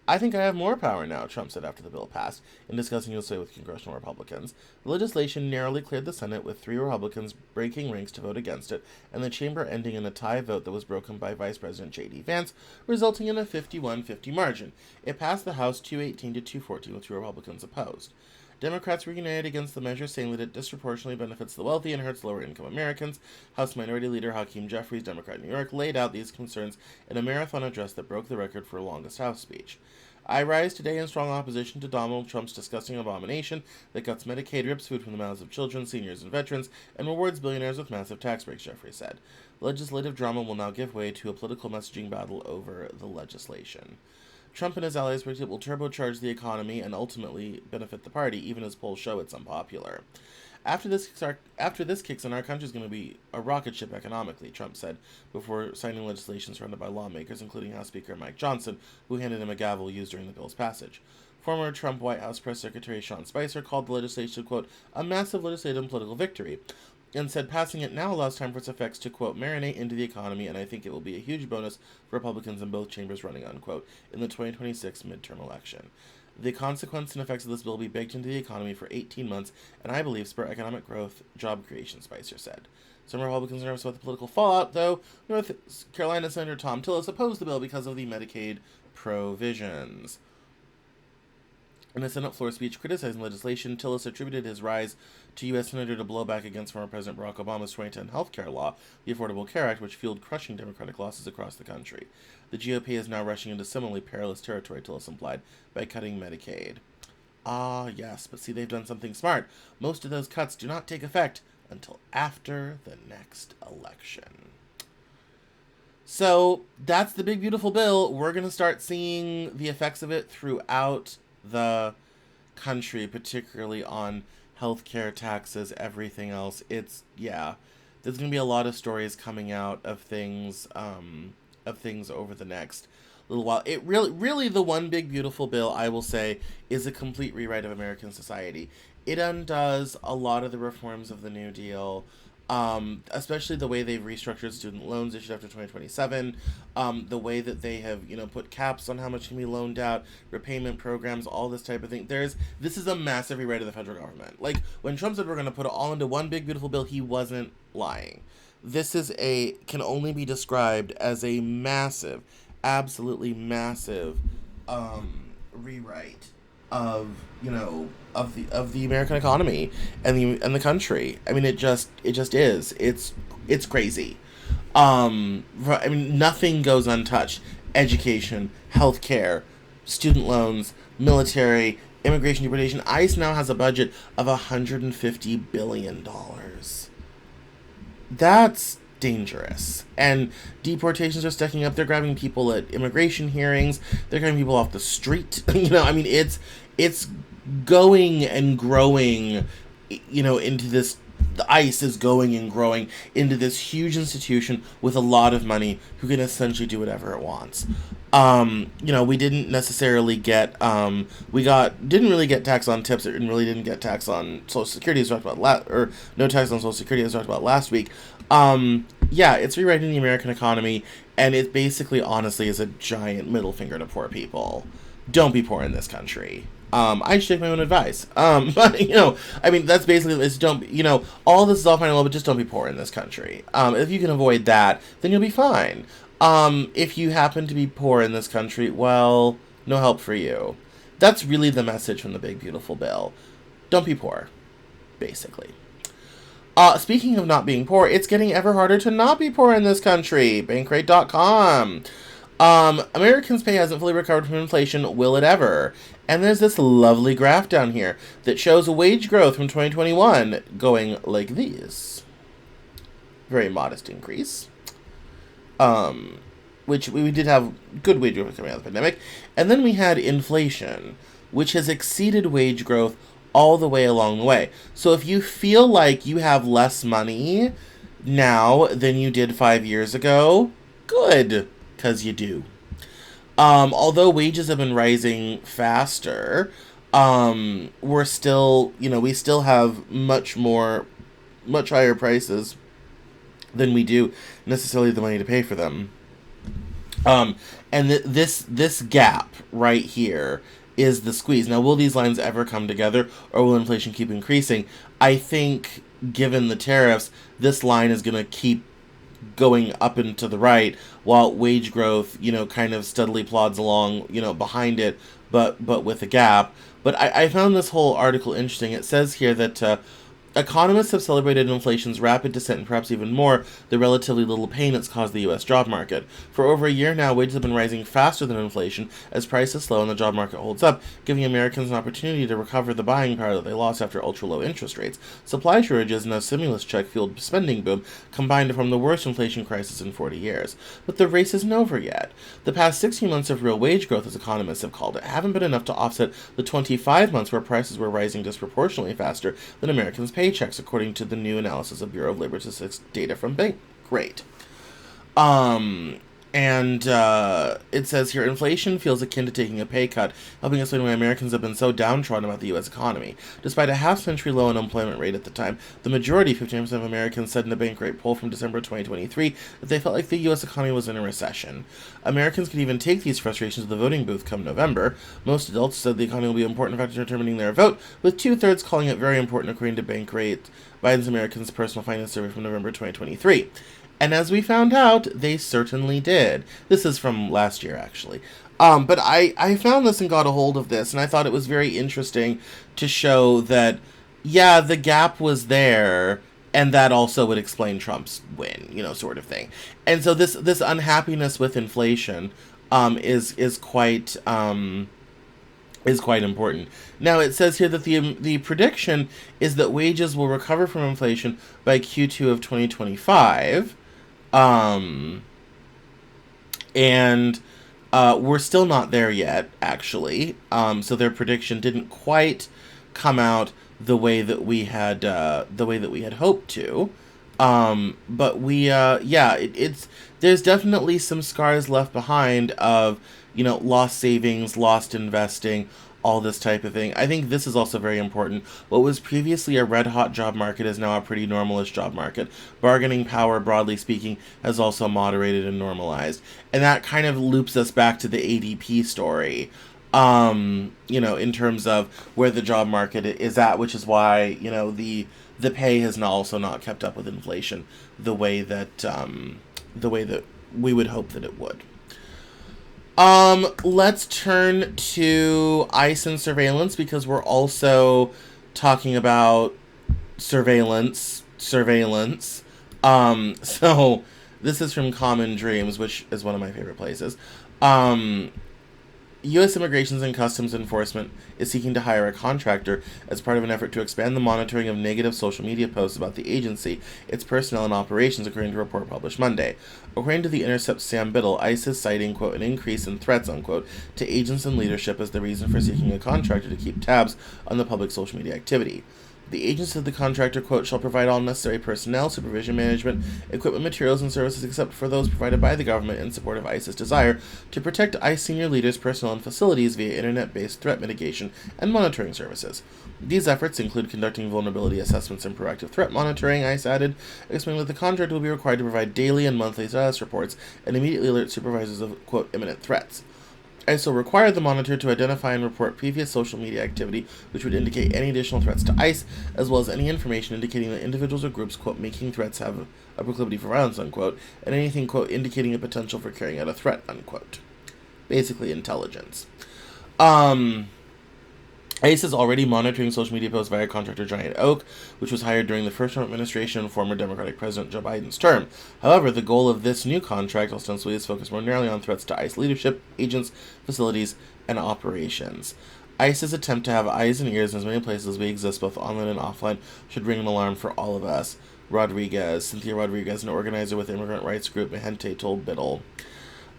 "I think I have more power now," Trump said after the bill passed, in discussing his way with congressional Republicans. The legislation narrowly cleared the Senate, with 3 Republicans breaking ranks to vote against it, and the chamber ending in a tie vote that was broken by Vice President J.D. Vance, resulting in a 51-50 margin. It passed the House 218 to 214, with 2 Republicans opposed. Democrats were united against the measure, saying that it disproportionately benefits the wealthy and hurts lower-income Americans. House Minority Leader Hakeem Jeffries, Democrat in New York, laid out these concerns in a marathon address that broke the record for longest House speech. "I rise today in strong opposition to Donald Trump's disgusting abomination that cuts Medicaid, rips food from the mouths of children, seniors, and veterans, and rewards billionaires with massive tax breaks," Jeffries said. Legislative drama will now give way to a political messaging battle over the legislation. Trump and his allies predict it will turbocharge the economy and ultimately benefit the party, even as polls show it's unpopular. After this kicks in, our country is going to be a rocket ship economically," Trump said, before signing legislation surrounded by lawmakers, including House Speaker Mike Johnson, who handed him a gavel used during the bill's passage. Former Trump White House Press Secretary Sean Spicer called the legislation, quote, "a massive legislative and political victory," and said passing it now allows time for its effects to, quote, "marinate into the economy, and I think it will be a huge bonus for Republicans in both chambers running," unquote, in the 2026 midterm election. "The consequences and effects of this bill will be baked into the economy for 18 months, and I believe spur economic growth, job creation," Spicer said. Some Republicans are nervous about the political fallout, though. North Carolina Senator Tom Tillis opposed the bill because of the Medicaid provisions. In a Senate floor speech criticizing legislation, Tillis attributed his rise to U.S. Senator to blow back against former President Barack Obama's 2010 health care law, the Affordable Care Act, which fueled crushing Democratic losses across the country. The GOP is now rushing into similarly perilous territory, Tillis implied, by cutting Medicaid. Ah, yes, but see, they've done something smart. Most of those cuts do not take effect until after the next election. So that's the big, beautiful bill. We're going to start seeing the effects of it throughout the country, particularly on healthcare, taxes, everything else. There's going to be a lot of stories coming out of things over the next little while. It really the one big, beautiful bill, I will say, is a complete rewrite of American society. It undoes a lot of the reforms of the New Deal, especially the way they've restructured student loans issued after 2027, the way that they have, put caps on how much can be loaned out, repayment programs, all this type of thing. This is a massive rewrite of the federal government. Like, when Trump said we're going to put it all into one big, beautiful bill, he wasn't lying. This can only be described as a massive, absolutely massive, rewrite of the American economy and the country. I mean, it just is. It's crazy. Nothing goes untouched. Education, healthcare, student loans, military, immigration, deportation. ICE now has a budget of $150 billion. That's dangerous. And deportations are stacking up. They're grabbing people at immigration hearings. They're grabbing people off the street. It's going and growing, into this the ICE is going and growing into this huge institution with a lot of money who can essentially do whatever it wants. We didn't necessarily get didn't really get tax on tips, and really didn't get tax on Social Security, as we talked about or no tax on Social Security, as we talked about last week. It's rewriting the American economy, and it basically, honestly, is a giant middle finger to poor people. Don't be poor in this country. I should take my own advice. But, that's basically, all this is all fine and well, but just don't be poor in this country. If you can avoid that, then you'll be fine. If you happen to be poor in this country, well, no help for you. That's really the message from the Big Beautiful Bill. Don't be poor, basically. Speaking of not being poor, it's getting ever harder to not be poor in this country. Bankrate.com. Americans' pay hasn't fully recovered from inflation, will it ever? And there's this lovely graph down here that shows a wage growth from 2021 going like this. Very modest increase. Which we did have good wage growth coming out of the pandemic. And then we had inflation, which has exceeded wage growth all the way along the way. So if you feel like you have less money now than you did 5 years ago, good, because you do. Although wages have been rising faster, we're still, we still have much higher prices than we do necessarily the money to pay for them. This gap right here is the squeeze. Now, will these lines ever come together, or will inflation keep increasing? I think, given the tariffs, this line is going to keep going up and to the right, while wage growth, kind of steadily plods along, behind it, but with a gap. But I found this whole article interesting. It says here that economists have celebrated inflation's rapid descent and perhaps even more the relatively little pain it's caused the U.S. job market. For over a year now, wages have been rising faster than inflation as prices slow and the job market holds up, giving Americans an opportunity to recover the buying power that they lost after ultra-low interest rates. Supply shortages and a stimulus check-fueled spending boom combined to form the worst inflation crisis in 40 years. But the race isn't over yet. The past 16 months of real wage growth, as economists have called it, haven't been enough to offset the 25 months where prices were rising disproportionately faster than Americans' paychecks, according to the new analysis of Bureau of Labor Statistics data from Bankrate. It says here, inflation feels akin to taking a pay cut, helping explain why Americans have been so downtrodden about the U.S. economy. Despite a half-century low unemployment rate at the time, the majority, 59% of Americans, said in a Bankrate poll from December 2023 that they felt like the U.S. economy was in a recession. Americans could even take these frustrations to the voting booth come November. Most adults said the economy will be an important factor in determining their vote, with 2/3 calling it very important, according to Bankrate, Biden's Americans Personal Finance Survey from November 2023. And as we found out, they certainly did. This is from last year, actually. But I found this and got a hold of this, and I thought it was very interesting to show that, yeah, the gap was there, and that also would explain Trump's win, sort of thing. And so this unhappiness with inflation is quite important. Now, it says here that the prediction is that wages will recover from inflation by Q2 of 2025. We're still not there yet, actually. So their prediction didn't quite come out the way that we had hoped to. But there's definitely some scars left behind of, lost savings, lost investing, all this type of thing. I think this is also very important. What was previously a red-hot job market is now a pretty normalish job market. Bargaining power, broadly speaking, has also moderated and normalized. And that kind of loops us back to the ADP story, in terms of where the job market is at, which is why, the pay has also not kept up with inflation the way that we would hope that it would. Let's turn to ICE and surveillance, because we're also talking about surveillance. So this is from Common Dreams, which is one of my favorite places. U.S. Immigration and Customs Enforcement is seeking to hire a contractor as part of an effort to expand the monitoring of negative social media posts about the agency, its personnel, and operations, according to a report published Monday. According to The Intercept's Sam Biddle, ICE is citing, quote, an increase in threats, unquote, to agents and leadership as the reason for seeking a contractor to keep tabs on the public social media activity. The agents of the contractor, quote, shall provide all necessary personnel, supervision, management, equipment, materials, and services except for those provided by the government in support of ICE's desire to protect ICE senior leaders, personnel, and facilities via internet-based threat mitigation and monitoring services. These efforts include conducting vulnerability assessments and proactive threat monitoring, ICE added, explaining that the contractor will be required to provide daily and monthly status reports and immediately alert supervisors of, quote, imminent threats. ICE will require the monitor to identify and report previous social media activity, which would indicate any additional threats to ICE, as well as any information indicating that individuals or groups, quote, making threats have a proclivity for violence, unquote, and anything, quote, indicating a potential for carrying out a threat, unquote. Basically, intelligence. ICE is already monitoring social media posts via contractor Giant Oak, which was hired during the first Trump administration and former Democratic President Joe Biden's term. However, the goal of this new contract ostensibly is focused more narrowly on threats to ICE leadership, agents, facilities, and operations. ICE's attempt to have eyes and ears in as many places as we exist, both online and offline, should ring an alarm for all of us. Cynthia Rodriguez, an organizer with immigrant rights group Mahente, told Biddle.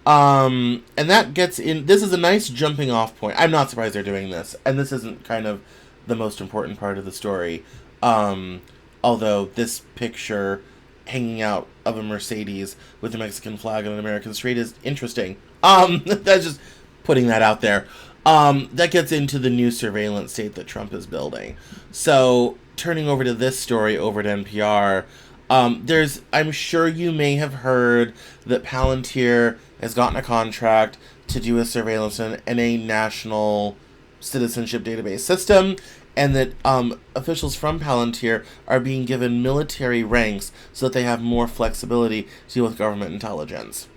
And that gets in. This is a nice jumping off point. I'm not surprised they're doing this, and this isn't kind of the most important part of the story. Although this picture hanging out of a Mercedes with a Mexican flag on an American street is interesting. That's just putting that out there. That gets into the new surveillance state that Trump is building. So turning over to this story over to NPR. I'm sure you may have heard that Palantir has gotten a contract to do a surveillance in a national citizenship database system, and that officials from Palantir are being given military ranks so that they have more flexibility to deal with government intelligence.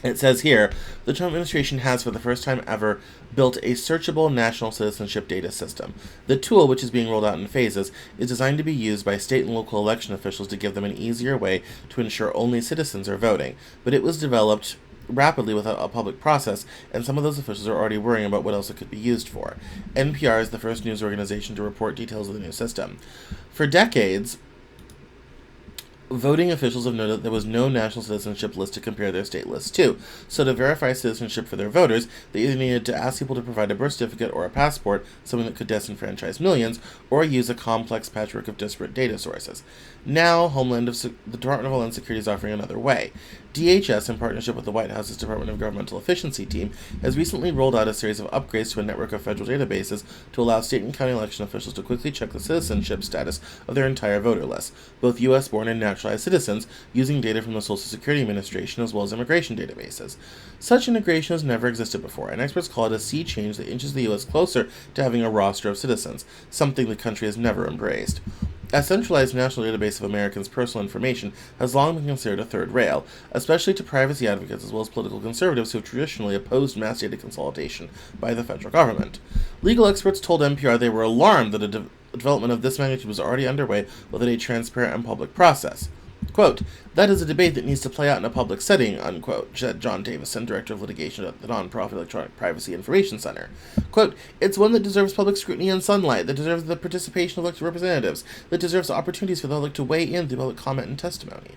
It says here, the Trump administration has, for the first time ever, built a searchable national citizenship data system. The tool, which is being rolled out in phases, is designed to be used by state and local election officials to give them an easier way to ensure only citizens are voting. But it was developed rapidly without a public process, and some of those officials are already worrying about what else it could be used for. NPR is the first news organization to report details of the new system. For decades, voting officials have noted that there was no national citizenship list to compare their state lists to. So to verify citizenship for their voters, they either needed to ask people to provide a birth certificate or a passport, something that could disenfranchise millions, or use a complex patchwork of disparate data sources. Now, the Department of Homeland Security is offering another way. DHS, in partnership with the White House's Department of Governmental Efficiency team, has recently rolled out a series of upgrades to a network of federal databases to allow state and county election officials to quickly check the citizenship status of their entire voter list, both U.S.-born and naturalized citizens, using data from the Social Security Administration as well as immigration databases. Such integration has never existed before, and experts call it a sea change that inches the U.S. closer to having a roster of citizens, something the country has never embraced. A centralized national database of Americans' personal information has long been considered a third rail, especially to privacy advocates as well as political conservatives who have traditionally opposed mass data consolidation by the federal government. Legal experts told NPR they were alarmed that a development of this magnitude was already underway without a transparent and public process. Quote, that is a debate that needs to play out in a public setting, unquote, said John Davison, director of litigation at the nonprofit Electronic Privacy Information Center. Quote, it's one that deserves public scrutiny and sunlight, that deserves the participation of elected representatives, that deserves opportunities for the public to weigh in through public comment and testimony.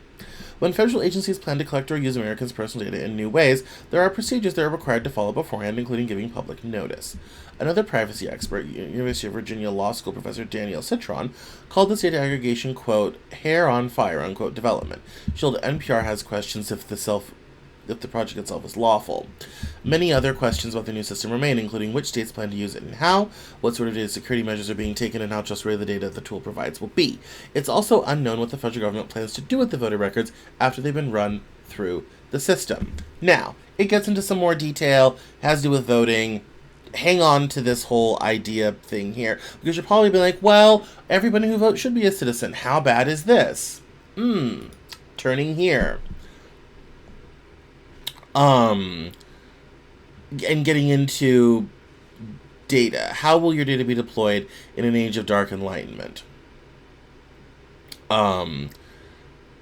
When federal agencies plan to collect or use Americans' personal data in new ways, there are procedures that are required to follow beforehand, including giving public notice. Another privacy expert, University of Virginia Law School professor Danielle Citron, called this data aggregation, quote, hair on fire, unquote, development. She told NPR has questions if the project itself is lawful. Many other questions about the new system remain, including which states plan to use it and how, what sort of data security measures are being taken, and how trustworthy the data the tool provides will be. It's also unknown what the federal government plans to do with the voter records after they've been run through the system. Now, it gets into some more detail, has to do with voting. Hang on to this whole idea thing here, because you'll probably be like, well, everybody who votes should be a citizen. How bad is this? Turning here. And getting into data. How will your data be deployed in an age of dark enlightenment?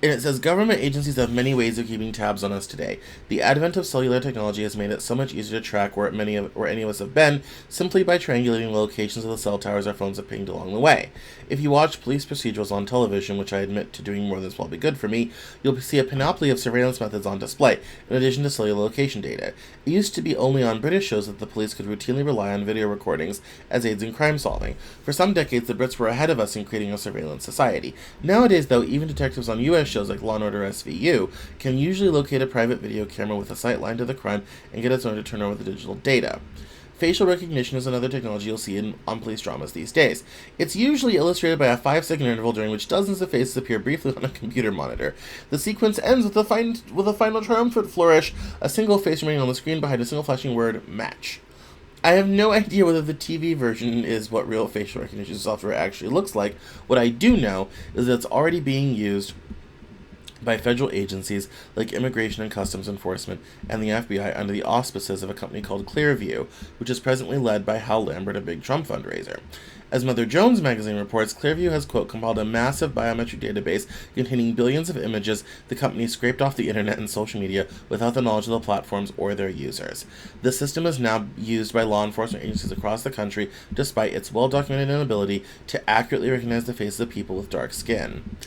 And it says, government agencies have many ways of keeping tabs on us today. The advent of cellular technology has made it so much easier to track where any of us have been, simply by triangulating the locations of the cell towers our phones have pinged along the way. If you watch police procedurals on television, which I admit to doing more than is probably good for me, you'll see a panoply of surveillance methods on display, in addition to cellular location data. It used to be only on British shows that the police could routinely rely on video recordings as aids in crime solving. For some decades, the Brits were ahead of us in creating a surveillance society. Nowadays, though, even detectives on U.S. shows like Law & Order SVU can usually locate a private video camera with a sight line to the crime and get its owner to turn over the digital data. Facial recognition is another technology you'll see on police dramas these days. It's usually illustrated by a 5-second interval during which dozens of faces appear briefly on a computer monitor. The sequence ends with a final triumphant flourish, a single face remaining on the screen behind a single flashing word, match. I have no idea whether the TV version is what real facial recognition software actually looks like. What I do know is that it's already being used by federal agencies like Immigration and Customs Enforcement and the FBI under the auspices of a company called Clearview, which is presently led by Hal Lambert, a big Trump fundraiser. As Mother Jones magazine reports, Clearview has, quote, compiled a massive biometric database containing billions of images the company scraped off the internet and social media without the knowledge of the platforms or their users. The system is now used by law enforcement agencies across the country, despite its well-documented inability to accurately recognize the faces of people with dark skin.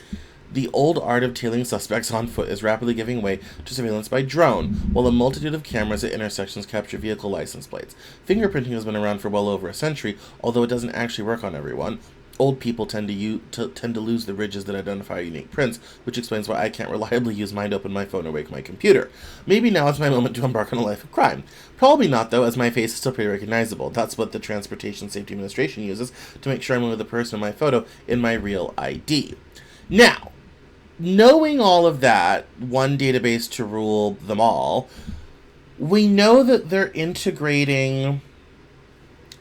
The old art of tailing suspects on foot is rapidly giving way to surveillance by drone, while a multitude of cameras at intersections capture vehicle license plates. Fingerprinting has been around for well over a century, although it doesn't actually work on everyone. Old people tend to lose the ridges that identify unique prints, which explains why I can't reliably use mine to open my phone or wake my computer. Maybe now is my moment to embark on a life of crime. Probably not, though, as my face is still pretty recognizable. That's what the Transportation Safety Administration uses to make sure I'm with the person in my photo in my real ID. Now, knowing all of that, one database to rule them all, we know that they're integrating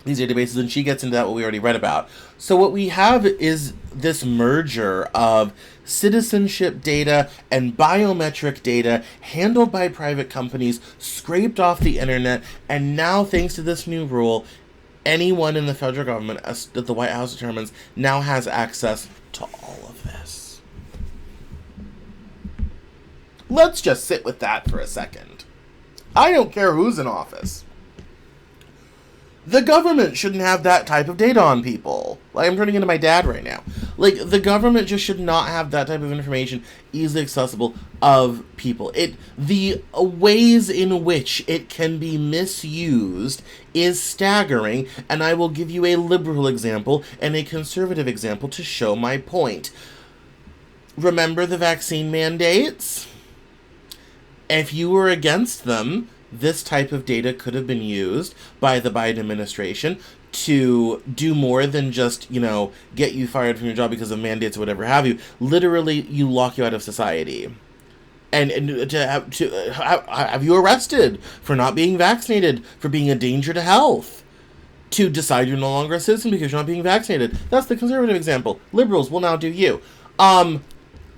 these databases, and she gets into that, what we already read about. So what we have is this merger of citizenship data and biometric data handled by private companies, scraped off the internet, and now, thanks to this new rule, anyone in the federal government, that the White House determines, now has access to all of this. Let's just sit with that for a second. I don't care who's in office. The government shouldn't have that type of data on people. Like, I'm turning into my dad right now. Like, the government just should not have that type of information easily accessible of people. The ways in which it can be misused is staggering, and I will give you a liberal example and a conservative example to show my point. Remember the vaccine mandates? If you were against them, this type of data could have been used by the Biden administration to do more than just, get you fired from your job because of mandates or whatever have you. Literally, you lock you out of society. And to have you arrested for not being vaccinated, for being a danger to health. To decide you're no longer a citizen because you're not being vaccinated. That's the conservative example. Liberals will now do you.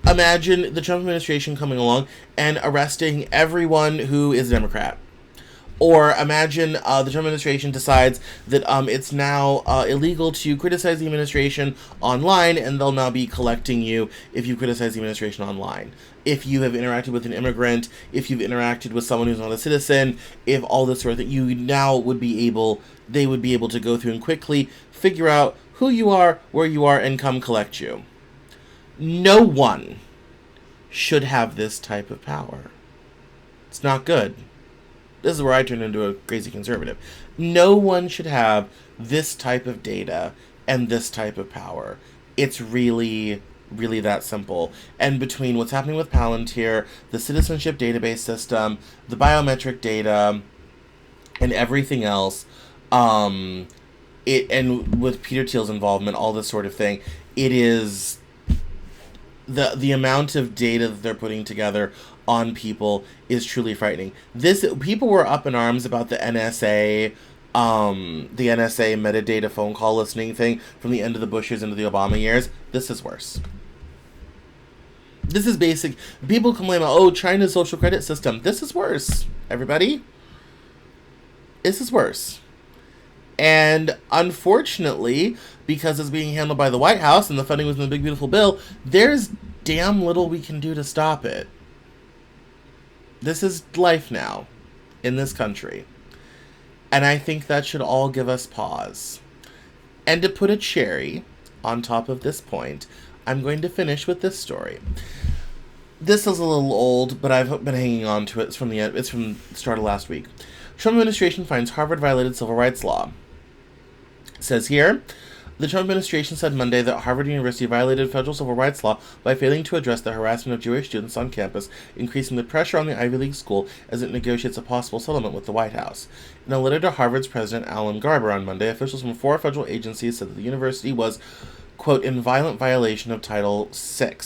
Imagine the Trump administration coming along and arresting everyone who is a Democrat. Or imagine the Trump administration decides that it's now illegal to criticize the administration online, and they'll now be collecting you if you criticize the administration online. If you have interacted with an immigrant, if you've interacted with someone who's not a citizen, if all this sort of thing, they would be able to go through and quickly figure out who you are, where you are, and come collect you. No one should have this type of power. It's not good. This is where I turn into a crazy conservative. No one should have this type of data and this type of power. It's really, really that simple. And between what's happening with Palantir, the citizenship database system, the biometric data, and everything else, and with Peter Thiel's involvement, all this sort of thing, it is the amount of data that they're putting together on people is truly frightening. People were up in arms about the NSA metadata phone call listening thing from the end of the Bush years into the Obama years. This is worse. This is basic. People complain about, China's social credit system. This is worse, everybody. This is worse. And unfortunately, because it's being handled by the White House and the funding was in the big beautiful bill, there's damn little we can do to stop it. This is life now in this country. And I think that should all give us pause. And to put a cherry on top of this point, I'm going to finish with this story. This is a little old, but I've been hanging on to it. It's from the start of last week. Trump administration finds Harvard violated civil rights law. It says here, the Trump administration said Monday that Harvard University violated federal civil rights law by failing to address the harassment of Jewish students on campus, increasing the pressure on the Ivy League school as it negotiates a possible settlement with the White House. In a letter to Harvard's president, Alan Garber, on Monday, officials from 4 federal agencies said that the university was, quote, in violent violation of Title VI,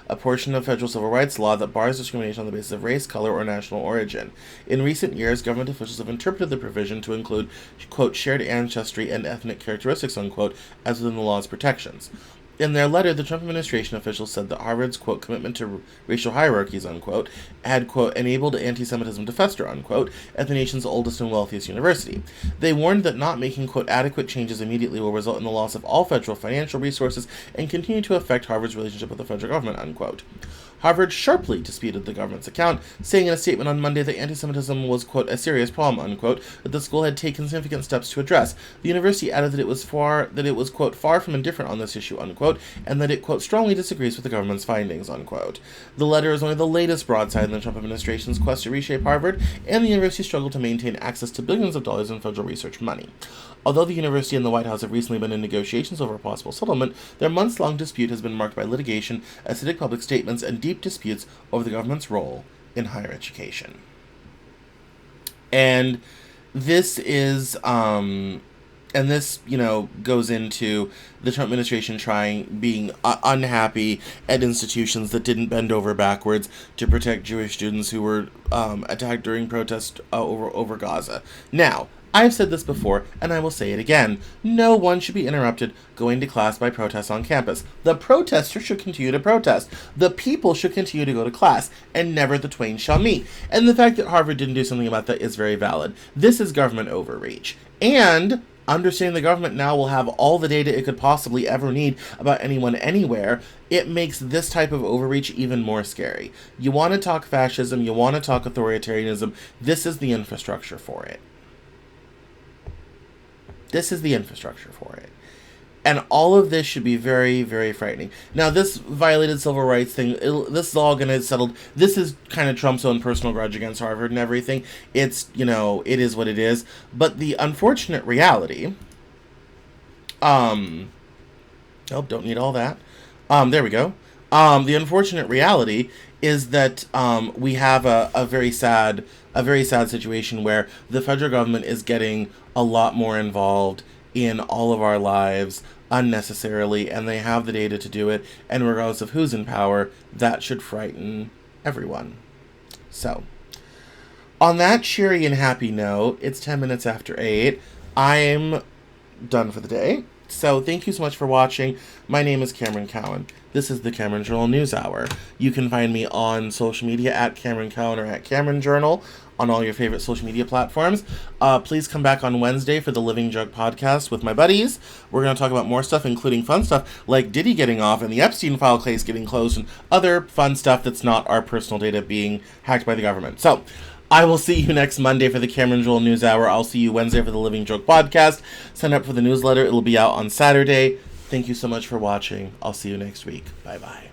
a portion of federal civil rights law that bars discrimination on the basis of race, color, or national origin. In recent years, government officials have interpreted the provision to include, quote, shared ancestry and ethnic characteristics, unquote, as within the law's protections. In their letter, the Trump administration officials said that Harvard's, quote, commitment to racial hierarchies, unquote, had, quote, enabled anti-Semitism to fester, unquote, at the nation's oldest and wealthiest university. They warned that not making, quote, adequate changes immediately will result in the loss of all federal financial resources and continue to affect Harvard's relationship with the federal government, unquote. Harvard sharply disputed the government's account, saying in a statement on Monday that anti-Semitism was, quote, a serious problem, unquote, that the school had taken significant steps to address. The university added that it was, quote, far from indifferent on this issue, unquote, and that it, quote, strongly disagrees with the government's findings, unquote. The letter is only the latest broadside in the Trump administration's quest to reshape Harvard, and the university's struggle to maintain access to billions of dollars in federal research money. Although the university and the White House have recently been in negotiations over a possible settlement, their months-long dispute has been marked by litigation, acidic public statements, and deep disputes over the government's role in higher education. And this is, goes into the Trump administration being unhappy at institutions that didn't bend over backwards to protect Jewish students who were attacked during protests over Gaza. Now, I've said this before, and I will say it again. No one should be interrupted going to class by protests on campus. The protesters should continue to protest. The people should continue to go to class, and never the twain shall meet. And the fact that Harvard didn't do something about that is very valid. This is government overreach. And understanding the government now will have all the data it could possibly ever need about anyone anywhere, it makes this type of overreach even more scary. You want to talk fascism, you want to talk authoritarianism, this is the infrastructure for it. This is the infrastructure for it. And all of this should be very, very frightening. Now, this violated civil rights thing, this is all going to get settled. This is kind of Trump's own personal grudge against Harvard and everything. It's, it is what it is. But the unfortunate reality, don't need all that. There we go. The unfortunate reality is that we have a very sad situation where the federal government is getting a lot more involved in all of our lives unnecessarily, and they have the data to do it, and regardless of who's in power, that should frighten everyone. So, on that cheery and happy note, it's 10 minutes after 8. I'm done for the day. So thank you so much for watching. My name is Cameron Cowan. This is the Cameron Journal Newshour. You can find me on social media at Cameron Cowan or at Cameron Journal on all your favorite social media platforms. Please come back on Wednesday for the Living Jug podcast with my buddies. We're going to talk about more stuff, including fun stuff like Diddy getting off and the Epstein file case getting closed and other fun stuff that's not our personal data being hacked by the government. So, I will see you next Monday for the Cameron Journal Newshour. I'll see you Wednesday for the Living Joke podcast. Sign up for the newsletter. It'll be out on Saturday. Thank you so much for watching. I'll see you next week. Bye-bye.